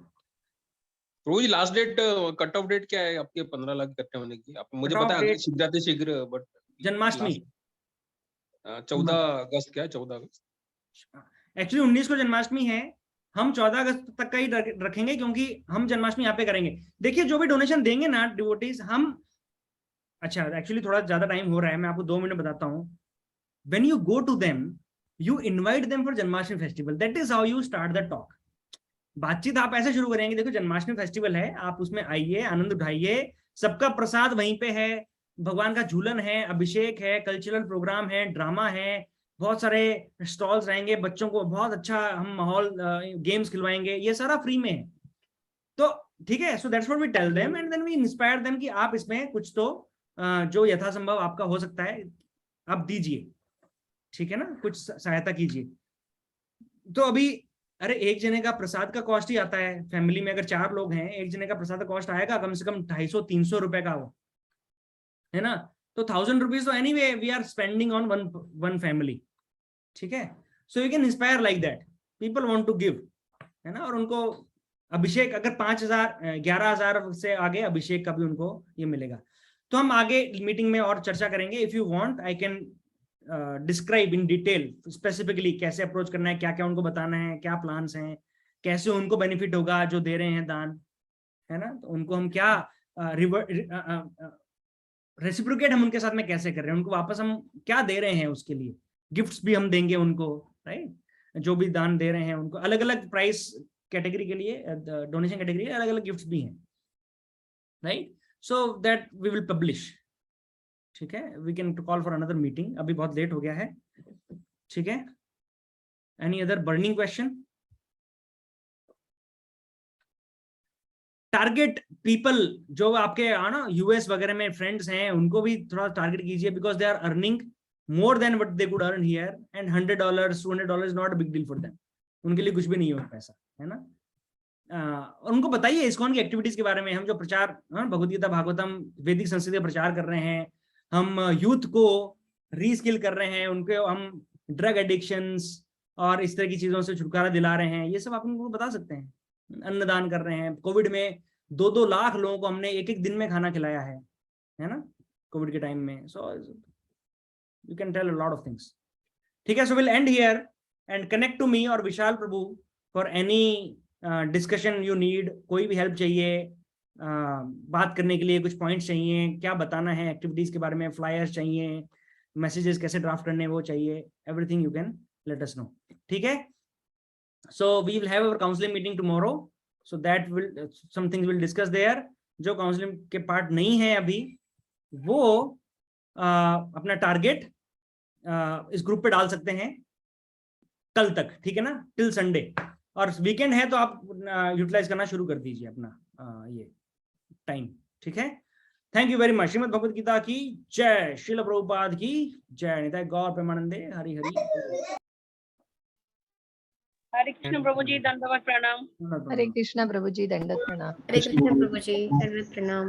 रोज last date, cut off date क्या है आपके 15 लाख इकट्ठे होने की? आप मुझे पता है शीघ्र शीघ्र, बट जन्माष्टमी 14 अगस्त क्या है? 14 अगस्त एक्चुअली 19 को जन्माष्टमी है, हम 14 अगस्त तक का ही रखेंगे, क्योंकि हम जन्माष्टमी यहाँ पे करेंगे। देखिए, जो भी डोनेशन देंगे ना डिवोटीज, हम अच्छा एक्चुअली थोड़ा ज्यादा टाइम हो रहा है, मैं आपको 2 मिनट बताता हूँ। When you go to them, you invite them for Janmashtami festival, that is how you start the talk. बातचीत आप ऐसे शुरू करेंगे, देखो जन्माष्टमी फेस्टिवल है, आप उसमें आइए, आनंद उठाइए, सबका प्रसाद वहीं पे है, भगवान का झूलन है, अभिषेक है, कल्चरल प्रोग्राम है, ड्रामा है, बहुत सारे स्टॉल्स रहेंगे, बच्चों को बहुत अच्छा हम माहौल, गेम्स खिलवाएंगे, ये सारा फ्री में है। तो ठीक है, so that's what we tell them and then we inspire them कि आप इसमें कुछ तो जो यथासंभव आपका हो सकता है आप दीजिए। ठीक है ना, कुछ सहायता कीजिए। तो अभी अरे एक जने का प्रसाद का कॉस्ट ही आता है, फैमिली में अगर 4 लोग हैं, एक जने का प्रसाद का कॉस्ट आएगा कम से कम 250-300 रुपए का, वो है ना? तो 1000 रुपीज तो anyway we are spending on one family. ठीक है, so you can inspire like that, people want to give, है ना? और उनको अभिषेक अगर 5000 11,000 से आगे अभिषेक का भी उनको ये मिलेगा। तो हम आगे मीटिंग में और चर्चा करेंगे। If you want I can describe in detail specifically कैसे अप्रोच करना है, क्या क्या उनको बताना है, क्या प्लान्स हैं, कैसे उनको बेनिफिट होगा जो दे रहे हैं दान, है ना? तो उनको हम क्या रेसिप्रोकेट हम उनके साथ में कैसे कर रहे हैं, उनको वापस हम क्या दे रहे हैं, उसके लिए गिफ्ट्स भी हम देंगे उनको, राइट। जो भी दान दे रहे हैं उनको अलग अलग प्राइस कैटेगरी के लिए, डोनेशन कैटेगरी अलग अलग गिफ्ट्स भी हैं, right. So that we will publish, ठीक है। We can call for another meeting, अभी बहुत लेट हो गया है, ठीक है। Any other burning question? Target people जो आपके ना यूएस वगैरह में फ्रेंड्स हैं, उनको भी थोड़ा टारगेट कीजिए, because they are earning more than what they could earn here, and $100 $200 is not a big deal for them, उनके लिए कुछ भी नहीं है पैसा, है ना। और उनको बताइए इस्कॉन की एक्टिविटीज के बारे में। हम जो प्रचार भगवद गीता भागवतम वैदिक संस्कृति का प्रचार कर रहे हैं, हम यूथ को रीस्किल कर रहे हैं, उनको हम ड्रग एडिक्शंस और इस तरह की चीजों से छुटकारा दिला रहे हैं, ये सब आप उनको बता सकते हैं। अन्नदान कर रहे हैं, कोविड में 2-2 लाख लोगों को हमने एक दिन में खाना खिलाया है ना, कोविड के टाइम में। So you can tell a lot of things, ठीक है। So will end here and connect to me और Vishal Prabhu for any discussion you need. कोई भी हेल्प चाहिए, बात करने के लिए कुछ पॉइंट्स चाहिए, क्या बताना है एक्टिविटीज के बारे में, फ्लायर्स चाहिए, मैसेजेस कैसे ड्राफ्ट करने वो चाहिए, everything you can let us know, ठीक है। So we will have our counseling meeting tomorrow, so that will some things we'll discuss there. जो काउंसलिंग के पार्ट नहीं है अभी, वो अपना टारगेट इस ग्रुप पे डाल सकते हैं कल तक, ठीक है ना, टिल संडे। और वीकेंड है तो आप यूटिलाइज करना शुरू कर दीजिए अपना ये टाइम, ठीक है। Thank you very much. Srimad Bhagavad Gita की जय, श्रील प्रभुपाद की जय, निताय गौर प्रेमानंदे, हरि हरि। हरे कृष्ण प्रभु जी, दंडवत प्रणाम। हरे कृष्णा प्रभु जी, दंडवत प्रणाम। हरे कृष्ण प्रभु जी, दंडवत प्रणाम।